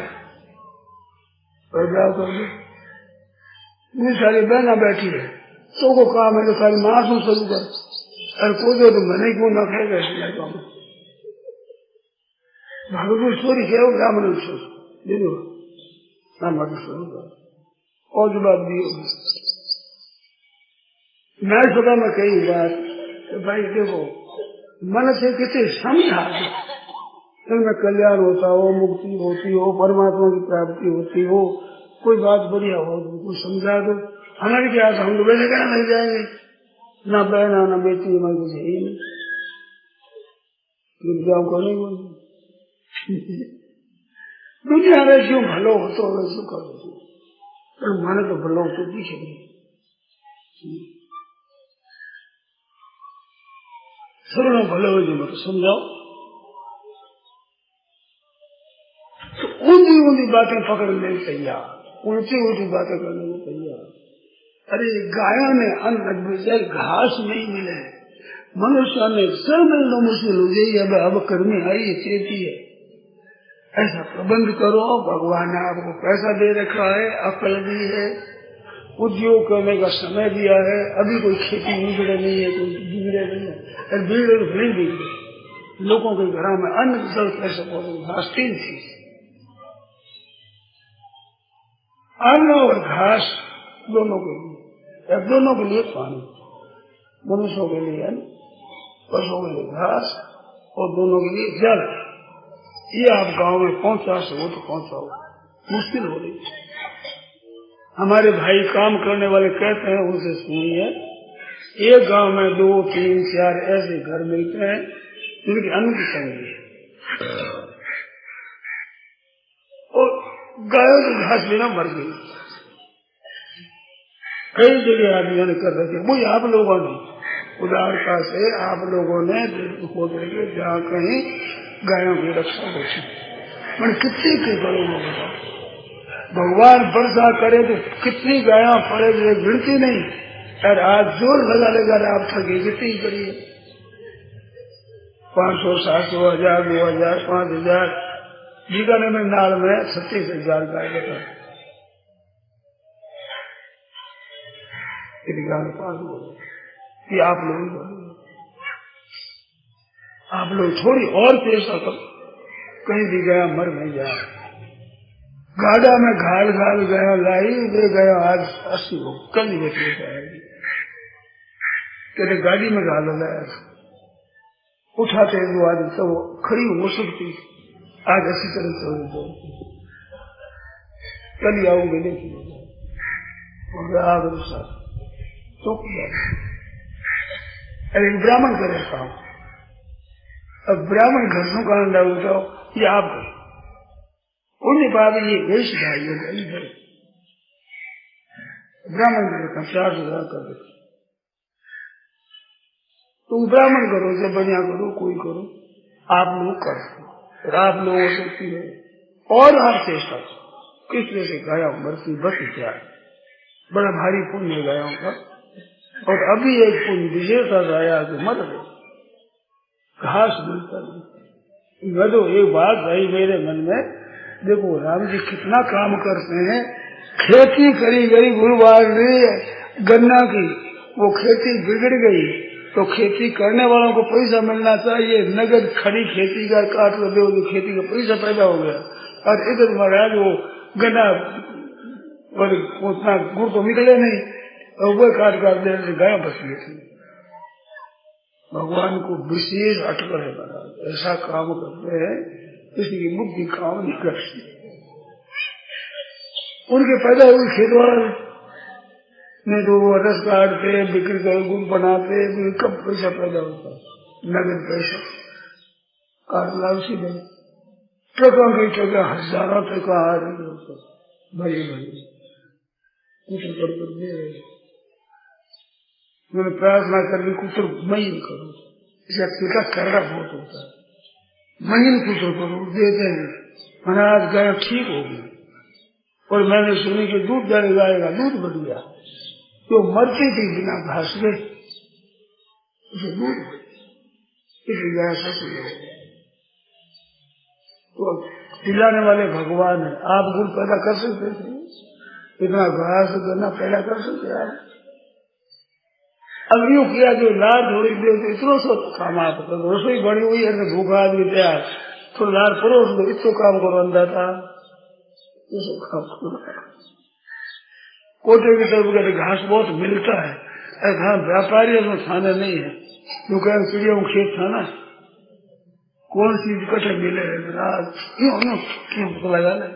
और ब्याह कर दी। इतनी सारी बहना बैठी है, तो को काम है तो सारी माँ से शुरू कर, और कूदे तो मैंने क्यों न खाएगा? भागवत स्टोरी क्या हो, ब्राह्मण और जवाब दिए। मैं सदा में कही बात, भाई देखो मन से किसी समझा इनमें कल्याण होता हो, मुक्ति होती हो, परमात्मा की प्राप्ति होती हो, कोई बात बढ़िया हो तो समझा दो। हमारे क्या हम तो बैठे कहना नहीं जाएंगे, ना बहना ना बेटी हमारी कुछ है ही नहीं, को नहीं बोल दुनिया में क्यों भलो हो तो वैसे करो, पर माने तो भलो तो दिखे नहीं। सुनो भले हो जो मत समझाओ, तो ऊंची ऊंची बातें पकड़ने तैयार, उल्टी उल्टी बातें करने को तैयार। अरे गायों ने अन्न घास नहीं मिले, मनुष्य ने सब मिलना मुश्किल हो जाइए, अब करनी आई है, चेती है, ऐसा प्रबंध करो। भगवान ने आपको पैसा दे रखा है, अकल दी है, उद्योग करने का समय दिया है, अभी कोई खेती बिगड़े नहीं है, कोई बिगड़े नहीं है, बिगड़े तो नहीं बिगड़े। लोगों के घर में अन्न जल कैसे पहुंचे, घास 3 थी, अन्न और घास दोनों के लिए, या दोनों के लिए पानी, मनुष्यों के लिए अन्न, पशुओं के लिए घास, और दोनों के लिए जल। ये आप गांव में पहुंचा सको तो पहुंचाओ, मुश्किल हो रही है। हमारे भाई काम करने वाले कहते हैं, उनसे सुनिए, एक गांव में 2, 3, 4 ऐसे घर मिलते हैं जिनकी अन्न की तंगी है, और गायों की घास बिना मर गई। कई जगह आदमियों ने कर रखे, वो आप लोगों ने उदारता से आप लोगों ने खोज रखे जहाँ कहीं गायों की रक्षा होती, मैंने कितनी की करोगे बताओ। भगवान वर्षा करे तो कितनी गायां पड़े, गिनती नहीं, और आज जोर लगा आप थके कितनी करिए, 500, 700, 1000, 2000, 5000। बीकानेर में नाल में 36,000 गाय बता, ये आप लोग थोड़ी और चेष्टा करो, कहीं भी गया मर नहीं जाए। गाड़ा में घाल गया लाई, वे गया आज 80 हो, कल ही जाएगी, तेरे गाड़ी में घाल लाया, उठाते दो आदमी तो वो खड़ी हो सकती, आज अच्छी तरह से हो, कल आऊंगे नहीं तो अरे ब्राह्मण करे काम, अब ब्राह्मण घर नु कारण डाल जाओ ये आप उन्हें बाद ये वेश भाई है ब्राह्मण का 4,000 कर दे, तुम ब्राह्मण करो से बढ़िया करो, कोई करो, आप लोग कर, आप लोगों से है और आप चेष्टा किस तरह से गाया मरती बस क्या बड़ा भारी पुण्य गाया का। और अभी एक पुण्य विशेष आया कि मत घास मिलता नहीं। गधो एक बात आई मेरे मन में, देखो राम जी कितना काम करते हैं, खेती करी गई गुरुवार ने गन्ना की, वो खेती बिगड़ गई तो खेती करने वालों को पैसा मिलना चाहिए, नगद खड़ी खेती का काट कर दो तो खेती का पैसा पैदा हो गया। और इधर महाराज वो गन्ना और उतना गुड़ तो निकले नहीं और वो काट देने से गाय बच गई थी। भगवान को विशेष अटकर है महाराज, ऐसा काम करते हैं किसी की बुद्धि काम नहीं करती। उनके पैदा हुए खेत वाले नहीं तो वो रस काटते बिक्री कर गुड़ बनाते, कब पैसा पैदा होता, नगद पैसा काट लाभ सीधे ट्रकों की ट्रकों हजारों ट्रकों आ रही है भरी भरी कुछ कर दे रहे। मैंने प्रार्थना करके कुछ महीन करो, इसका टीका करना बहुत होता है, महीन कुछ करो देते हैं महाराज गाय ठीक होगी। और मैंने सुनी कि दूध जाने जाएगा, दूध बढ़ गया तो मरती थी बिना घास के, उसे दूध इसलिए गाय ससुर हो गया। तो दिलाने वाले भगवान है, आप गुड़ पैदा कर सकते थे, इतना घास करना पैदा कर सकते आप। अब यूँ किया जो लार थोड़ी देर से इतना सब काम आप करो, रसोई बड़ी हुई है भूखा आदमी तैयार, तो लार परोस दो, इतो काम करो अंदर था कोटे की तरफ घास बहुत मिलता है, ऐसा व्यापारी में खाना नहीं है, क्योंकि चिड़ियों में खेत था ना, कौन चीज कटे मिले क्यों लगा ले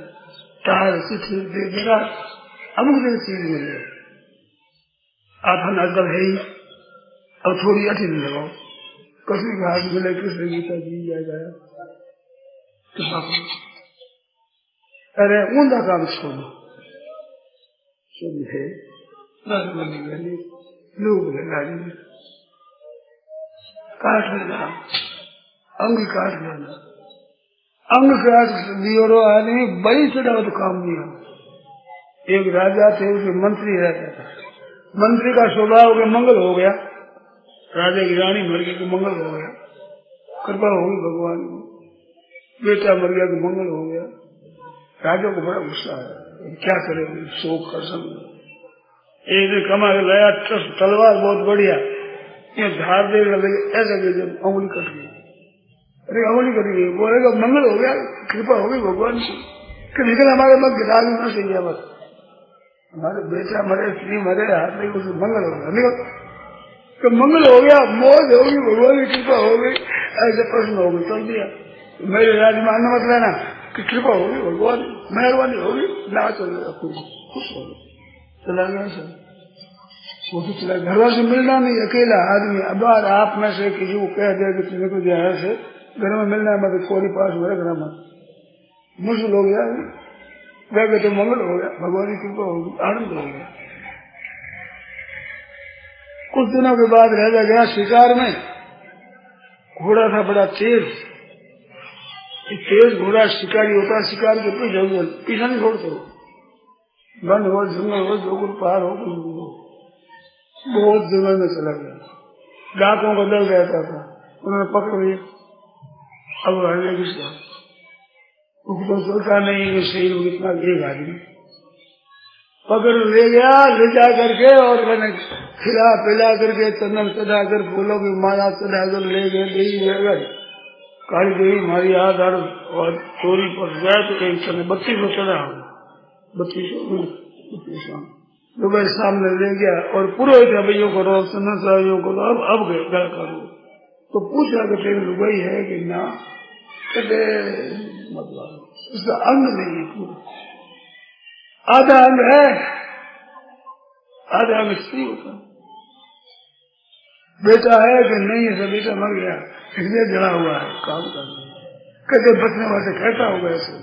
तार चिट्ठी दे देगा, अमुक दिन चीज मिले आप अकल है ही, अब थोड़ी अच्छी नहीं लगाओ, कसरी घास मिले कृष्ण गीता जी जाएगा। अरे ऊंधा काम छोड़ो, समझे लोग काट लेना, अंग काट लेना, अंग काट लियो आदमी बड़ी चढ़ाओ तो काम नहीं हो। एक राजा थे, उसके मंत्री रहता था, मंत्री का स्वभाव के मंगल हो गया, राजा की रानी मर गई तो मंगल हो गया, कृपा होगी भगवान की, बेटा मर गया तो मंगल हो गया। राजा को बड़ा गुस्सा है, क्या करे शोक कर सकते। एक दिन कमा के लाया तलवार बहुत बढ़िया, ये धार दे लगे ऐसा जब अंगुली कट गई, अरे अंगुली कट गई, बोलेगा मंगल हो गया, कृपा होगी भगवान की, निकल हमारे मत गिरा ना चाहिए, बस हमारे बेटा मरे स्त्री मरे हाथ में उसे मंगल हो गया, निकल तो मंगल हो गया, मौज होगी भगवान की कृपा हो गई, ऐसे प्रश्न हो गई चल दिया। मेरे राज्य में आना मत लेना कि कृपा होगी भगवान मेहरबानी होगी, ना चलेगा खुश हो गया, चला गया सर, वो तो चला। घर से मिलना नहीं, अकेला आदमी, अब आप में से किसी को कह दे कि तुम्हें तो जहर से घर में मिलना है, मतलब कोई पास में रखना मत, मुश्किल हो गया, वह तो मंगल हो गया, भगवान की कृपा होगी, आनंद हो गया। कुछ दिनों के बाद राजा गया शिकार में, घोड़ा था बड़ा तेज, तेज घोड़ा शिकारी होता है, शिकार के पीछा नहीं छोड़ते, वन हो जंगल हो जोगुल पार हो, बहुत जंगल में चला गया, डाकों का दल रहता था, उन्होंने पकड़ लिया। अब हरने की तो सोचा नहीं शरीर में इतना एक आदमी पकड़ ले गया, ले जा करके और मैंने खिला पिला करके चंदन चढ़ा कर फूलों की माला चढ़ा कर ले गए, देवी काली देवी हमारी याद और चोरी पर गया तो एक समय 32 चढ़ा, 32 दोपहर सामने ले गया और पुरोहित अभियोग करो, चंदन साहियों करो, अब गया करो, तो पूछा कि तेरी लुगाई है कि ना, कहते मतलब उसका अंग नहीं है पूरा, आधा अंग है, आधा अंग स्त्री होता। बेटा है कि नहीं है, बेटा मर गया, हृदय जड़ा हुआ है, काम कर रहा है। कहते बचने वाले कहता होगा ऐसे,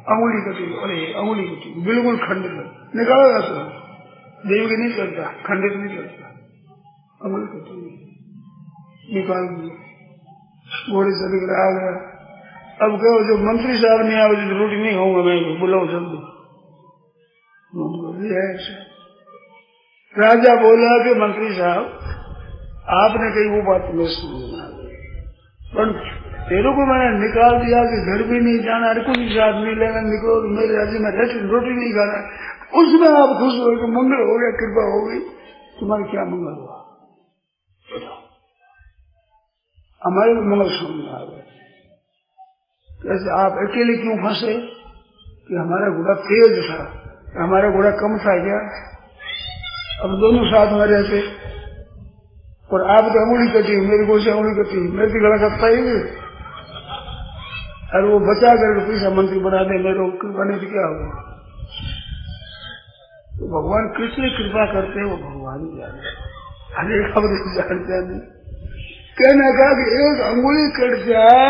अंगुली कटी, अरे अंगुली कटी, बिल्कुल खंडित निकाला तो देवी नहीं करता, खंडित नहीं करता, अंगुली कटी निकाल दिया, घोड़े से निकल आ गया। अब कहो जो मंत्री साहब नहीं आवे तो रोटी नहीं खाऊंगा मैं, बुलाओ जल्दी। राजा बोला कि मंत्री साहब आपने कही वो बात मैं सुनना, पर तेरे को मैंने निकाल दिया कि घर भी नहीं जाना, कुछ साथ नहीं लेना, निकलो मेरे राज्य में रोटी नहीं खाना, उसमें आप खुश हो कि मंगल हो गया, कृपा हो गई, तुम्हारे क्या मंगल हुआ बताओ? हमारे को मंगल समझ आ गया। कैसे आप अकेले क्यों फंसे कि हमारा घोड़ा तेज था, हमारा घोड़ा कम था क्या? अब दोनों साथ में रहते, और आप तो अंगुली कटी, मेरी को से अंगुली कटी, मेरे की गला कटता ही नहीं, और वो बचा करके पैसा मंत्री बना दे, मेरे कृपा नहीं तो क्या होगा? तो भगवान किसने कृपा करते हैं वो भगवान ही जाने, हर एक खबर जानते नहीं। कहना कहा कि एक अंगुली कट जाए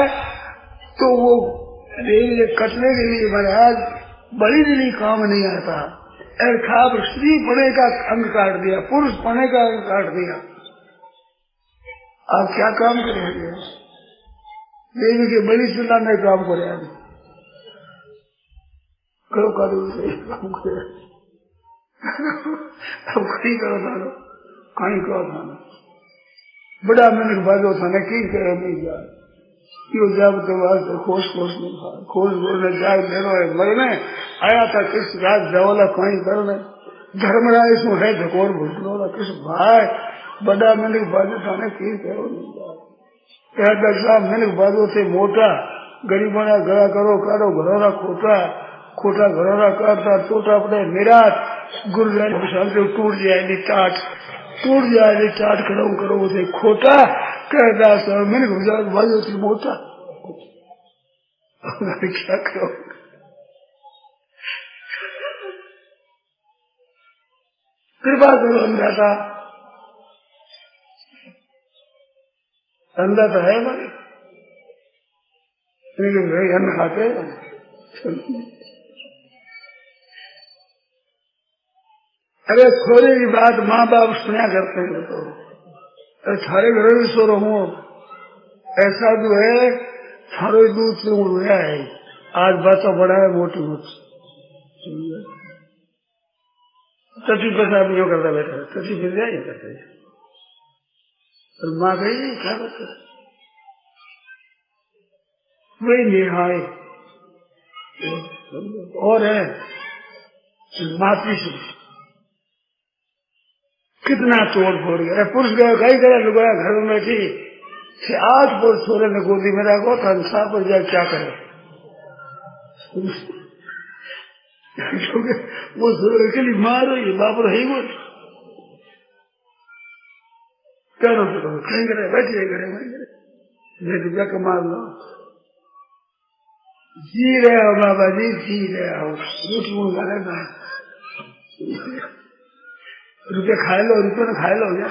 तो वो देवी कटने के लिए महाराज बड़ी दिली काम नहीं आता, और खाब स्त्री पने का अंग काट दिया, पुरुष पने का अंग काट दिया, आप क्या काम करेंगे? देवी के बड़ी सुना में काम करे, करो करो काम करे, अब कहीं करो था, कहीं करो था, बड़ा मैंने बाजो था ना, की कहे नहीं जाए क्यों जब तो वास्ते खोज खोज नहीं था, खोज बोलने जाए मेरो है मरने आया था, किस रात जवाला कहीं करने धर्मराय सु है झकोर भूतनोला किस भाई बड़ा मैंने बाजू था ना, की कहो नहीं जाए क्या मैंने बाजू से मोटा गरीबों गड़ा करो करो घरोरा खोटा, खोटा घरोरा करता टूटा पड़े निराश गुरु शांति टूट जाए टाट, टूट जाए टाट करो उसे खोटा कहता सर मैंने गुजरात बाजू से मोटा क्या करो? कृपा करो अंधाता, अंधा तो है भाई, अन्न खाते अरे थोड़ी की बात माँ बाप सुना करते हैं तो अरे थारे घर में सो रहूं ऐसा जो है थारो दूध से उड़ा है, आज बातों बड़ा है मोटी मोटी तभी पेशाब नहीं करता बेटा, तभी फिर जाए करते और माँ गई क्या करते वही निहाय और है मातृ से कितना तोड़ फोड़ गया, पुरुष गया कई तरह लुगाया घर में थी 8 वर्ष छोरे ने गोदी में रखो था, साफ पर जाए क्या करे वो अकेली मारो ये बाप रही वो करो तो कहीं करे बैठिए करे रुपया कमा लो, जी रहे हो बाबा जी, जी रहे हो, रोटी मुँह ना रुपये खाए लो, रुपये में खाए लो क्या,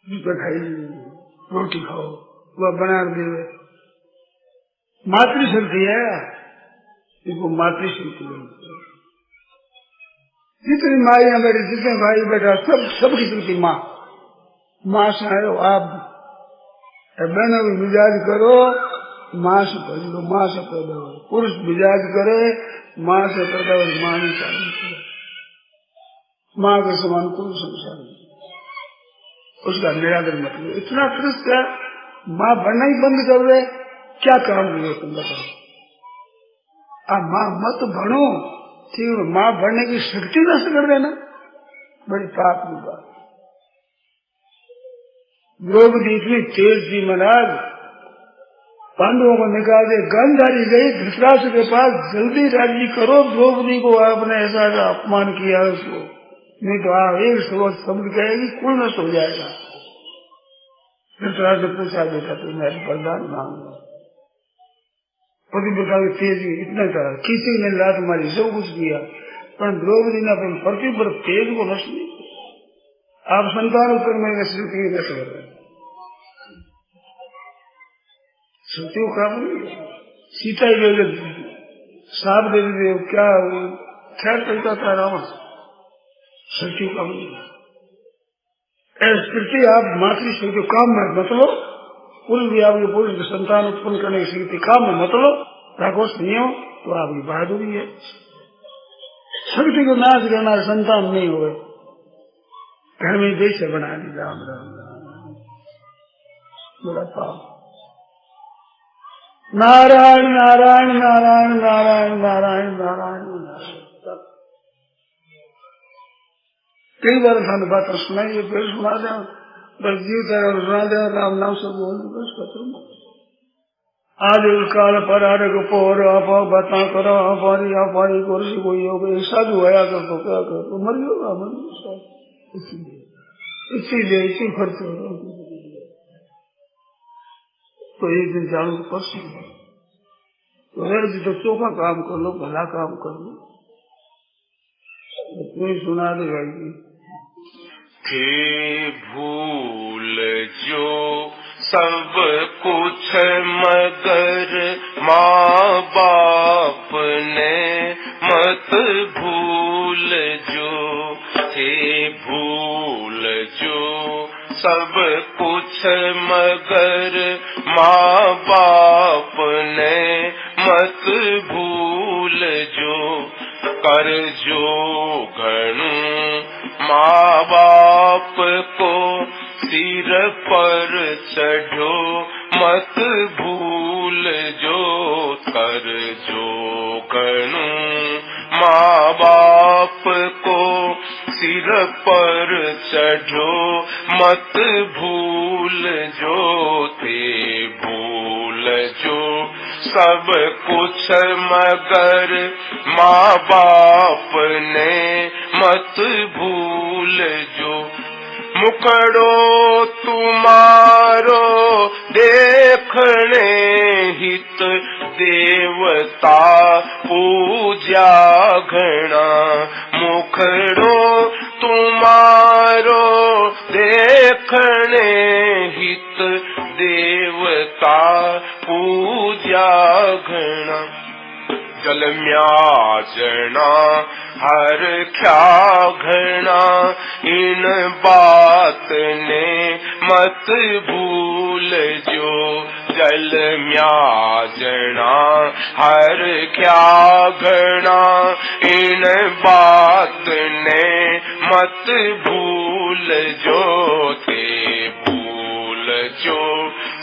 रुपये खाई रोटी खाओ वह बना दे, मातृशक्ति है इसको मातृशक्ति। जितनी माइयां बैठी जितने भाई बैठा सबकी शक्ति माँ, माँ से आए आप बहनों भी मिजाज करो, माँ से पैदा हो, माँ से पैदा हो, पुरुष मिजाज करे माँ से पैदा हो, माँ नहीं चाहिए, माँ के समान कोई संसार नहीं, उसका निरादर मतलब इतना कृष्ण क्या माँ बनना ही बंद कर दे, क्या काम हुए तुम बताओ? आप माँ मत बनो, ठीक माँ बनने की शक्ति नष्ट कर देना, बड़ी पाप की बात। द्रौपदी इतनी तेज थी महाराज, पांडवों को निकाल दे, गांधारी गई धृतराष्ट्र के पास, जल्दी राजी करो द्रौपदी को, आपने ऐसा अपमान किया उसको, नहीं तो आप एक शब्द कहेगी कुल नष्ट हो जाएगा। धृतराज ने पूछा बेटा तू मेरे वरदान मांग। पतिव्रता की तेज इतना था, किसी ने लात मारी सब कुछ किया, पर द्रौपदी ने अपने प्रतिव्रत तेज को नष्ट नहीं किया। आप संतान उत्तर में श्रुति नष्ट कर रहे, श्रुति को काम नहीं। सीता ही ले साफ दे दे, क्या कहता था रावण, श्रुति काम नहीं। स्थिति आप मातृ शक्ति काम में मत लो, पुरुष भी आपके पुरुष संतान उत्पन्न करने की शक्ति काम में मत लो, राघोष नहीं हो तो आपकी बहादुरी है। शक्ति को नाश करना संतान नहीं हो, घर में देश बना दी। राम राम राम बड़ा पाप। नारायण नारायण नारायण नारायण नारायण नारायण। कई बार थाने बात सुनाइए, फिर सुना दे, बस जीव तरह सुना दे, राम नाम से बोल बस खत्म। आदि काल पर आरग पोर आप बता करो हमारी हमारी कुर्सी कोई हो गई, साधु आया कर तो क्या कर तो मर होगा, मर इसीलिए इसी खर्च हो। तो एक दिन जानो परसों तो चोखा काम कर लो, भला काम कर लो, कोई सुना दे भाई। थे भूल जो सब कुछ मगर माँ बाप ने मत भूल जो, थे भूल जो सब कुछ मगर माँ बाप ने मत भूल जो, कर जो घणु माँ बाप को सिर पर चढ़ो मत भूल जो, कर जो घणु माँ बाप को सिर पर चढ़ो मत भूल जो, थे भूल जो सब कुछ मगर माँ बाप ने मत भूल जो, मुखड़ो तुम्हारो देखने हित देवता पूजा घना, मुखड़ो तुम्हारो देखने हित देवता पूजा घना, जल म्याजना हर क्या घना इन बात ने मत भूल जो, जल म्याजना हर क्या घना इन बात ने मत भूल जो, थे भूल जो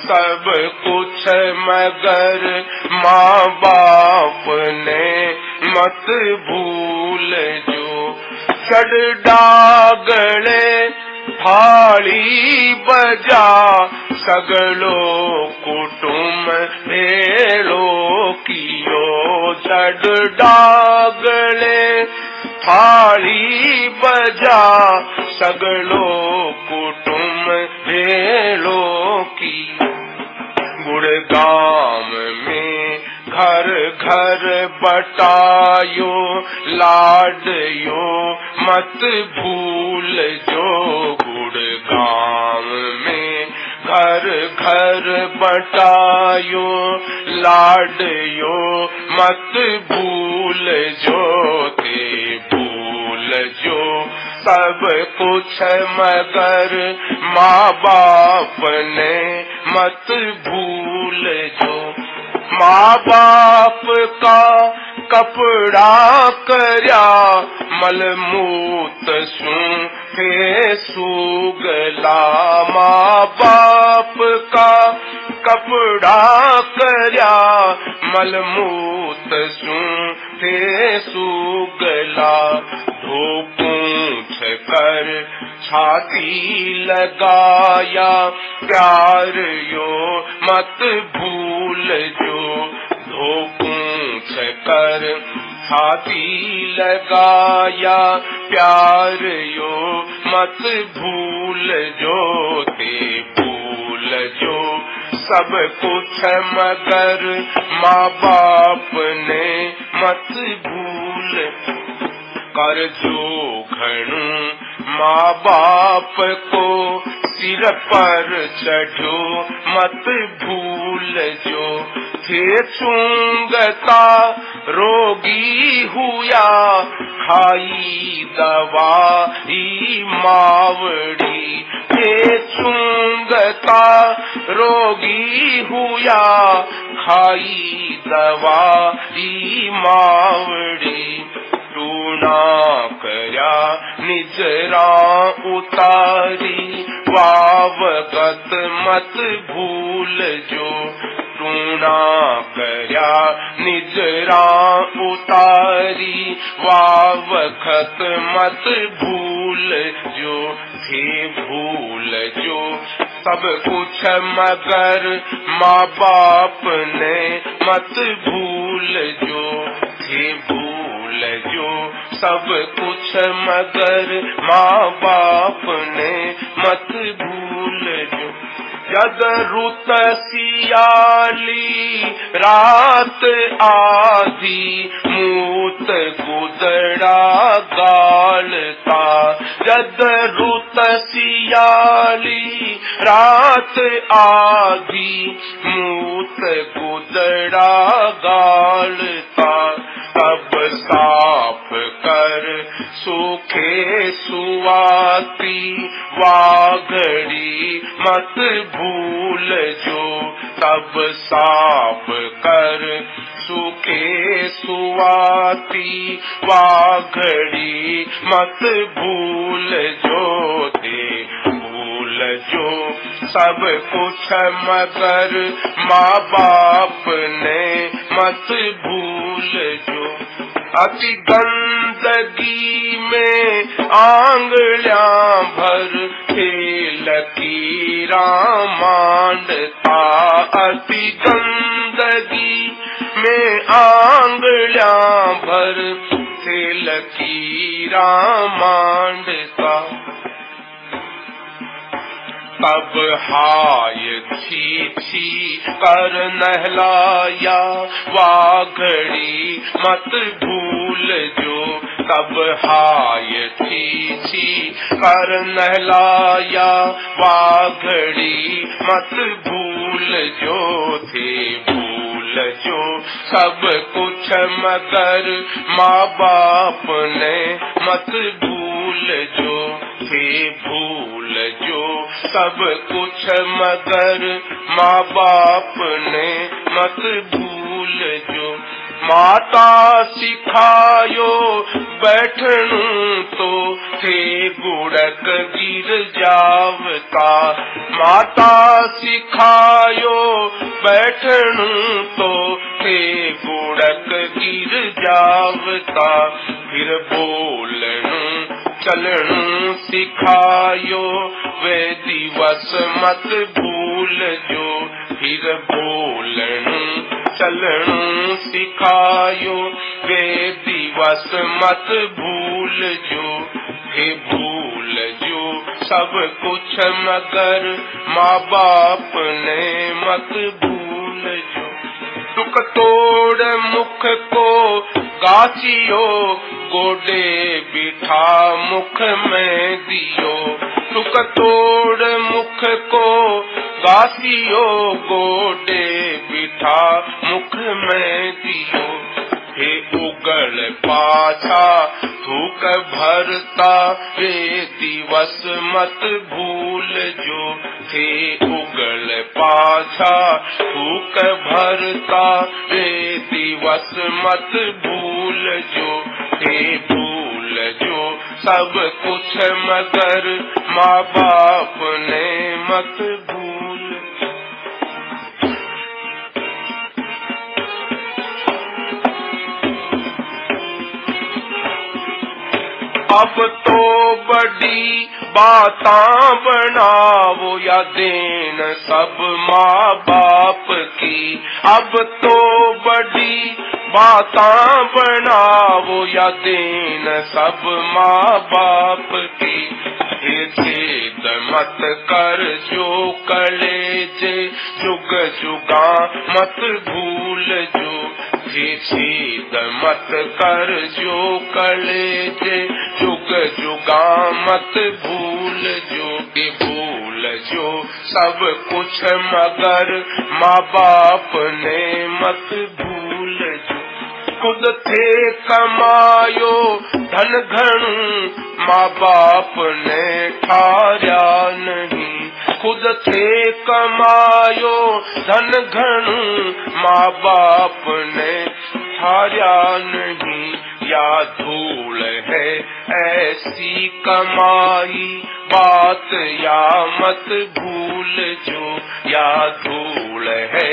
सब कुछ मगर माँ बाप ने मत भूल जो, चढ़ डागले थाली बजा सगलो कुटुम भेड़ो कियो, चढ़ डागले थाली बजा सगलो कुटुम भेड़ो की, गुड़गाम में घर घर बटायो लाडयो मत भूल जो, गुड़गाम में घर घर बटायो लाडयो मत भूल जो, थे भूल जो सब कुछ मगर माँ बाप ने मत भूल जो, माँ बाप का कपड़ा करया मलमूत सूखे सूगला, माँ बाप का कपड़ा करया मलमूत सूखे सूगला, धो पूछ कर छाती लगाया प्यार यो मत भूल जो, धो पूछ कर छाती लगाया प्यार यो मत भूल जो, थे भूल सब कुछ मगर माँ बाप ने मत भूल कर जो घणु माँ बाप को सिर पर चढ़ो मत भूल जो थे चूंगता रोगी हुआ खाई दवाई मावड़ी थे चूंगता रोगी हुआ खाई दवाई मावड़ी टूना करया निजरा उतारी वावगत मत भूल जो टूना करया निजरा उतारी वावखत मत भूल जो थे भूल जो सब कुछ मगर माँ बाप ने मत भूल जो थे भूल जो सब कुछ मगर माँ बाप ने मत भूल जो जद रुत सियाली रात आधी मूत गुदड़ा गालता जद रुत सियाली रात आधी मूत गुदड़ा गालता तब साफ कर सूखे सुवाती वाघड़ी मत भूल जो तब साफ कर सूखे सुवाती वाघड़ी मत भूल जो दे भूल जो सब कुछ मगर माँ बाप ने मत भूल जो अति गंदगी में आंगलियां भर थे लकीरा मांडता अति गंदगी में आंगलियां भर थे लकीरा मांडता तब हाय छी छी कर नहलाया वाघड़ी मत भूल जो तब हाय छी छी कर नहलाया वाघड़ी मत भूल जो थे भूल जो सब कुछ मगर माँ बाप ने मत भूल जो थे भूल जो सब कुछ मगर माँ बाप ने मत भूल जो माता सिखायो बैठनु तो थे गुड़क गिर जावता माता सिखायो बैठनु तो थे गुड़क गिर जावता फिर बोलनु चलनु सिखायो वे दिवस मत भूल जो फिर बोलनु चलनु सिखायो वे दिवस मत भूल जो हे भूल जो सब कुछ मगर माँ बाप ने मत भूल जो दुख तोड़ मुख को गाचियो गोडे बिठा मुख में दियो दुख तोड़ मुख को गाचियो गोडे बिठा मुख में दियो हे उगल पाछा थूक भरता वे दिवस मत भूल जो हे उगल पाछा थूक भरता वे दिवस मत भूल जो हे भूल जो सब कुछ मगर माँ बाप ने मत भूल अब तो बड़ी बातां बनावो या देन सब माँ बाप की अब तो बड़ी बातां बनावो या देन सब माँ बाप की हे छेद मत कर जो कलेजे जुग जुगा मत भूल जो छेद मत कर जो कलेजे जुग जुगा मत भूल जो भूल जो सब कुछ मगर माँ बाप ने मत भूल जो खुद थे कमायो धन घणु माँ बाप ने ठार्या नहीं खुद थे कमायो धन घणु माँ बाप ने ठार्या नहीं या धूल है ऐसी कमाई बात या मत भूल जो या धूल है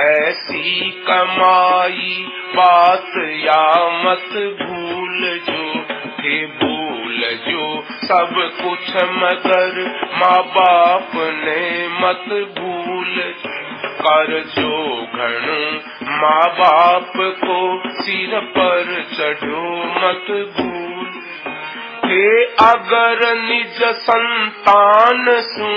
ऐसी कमाई बात या मत भूल जो थे भूल जो सब कुछ मगर माँ बाप ने मत भूल कर जो घणु माँ बाप को सिर पर चढ़ो मत भूल थे अगर निज संतान सु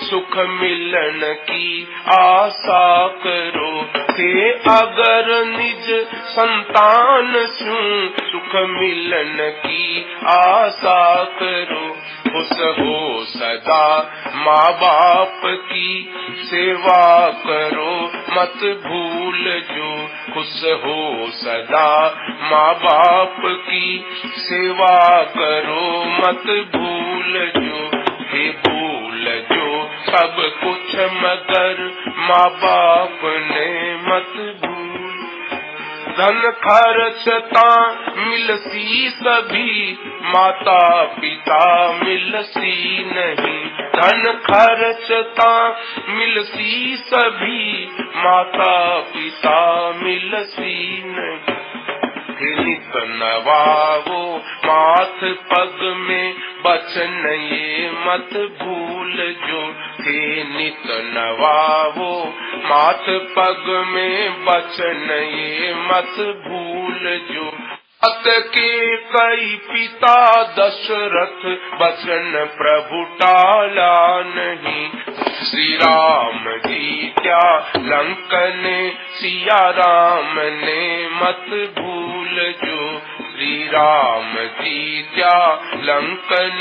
सुख मिलन की आशा करो थे अगर निज संतान सु सुख मिलन की आशा करो खुश हो सदा माँ बाप की सेवा करो मत भूल जो खुश हो सदा माँ बाप की सेवा करो मत भूल जो हे भूल जो सब कुछ मगर माँ बाप ने मत भूल धन खर्चता मिलसी सभी माता पिता मिलसी नहीं धन खर्चता मिलसी सभी माता पिता मिलसी नहीं नित नवावो माथ पग में बचन ये मत भूल जो थे नित नवावो माथ पग में बचन ये मत भूल जो अत के कई पिता दशरथ बचन प्रभु टाला नहीं श्री राम जी क्या लंकन सिया राम ने मत भूल जो श्री राम जी क्या लंकन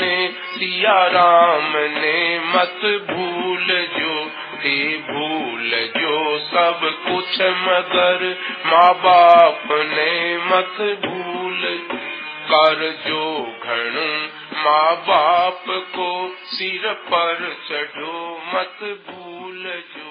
सिया राम ने मत भूल जो ते भूल जो सब कुछ मगर माँ बाप ने मत भूल कर जो घणु माँ बाप को सिर पर चढ़ो मत भूल जो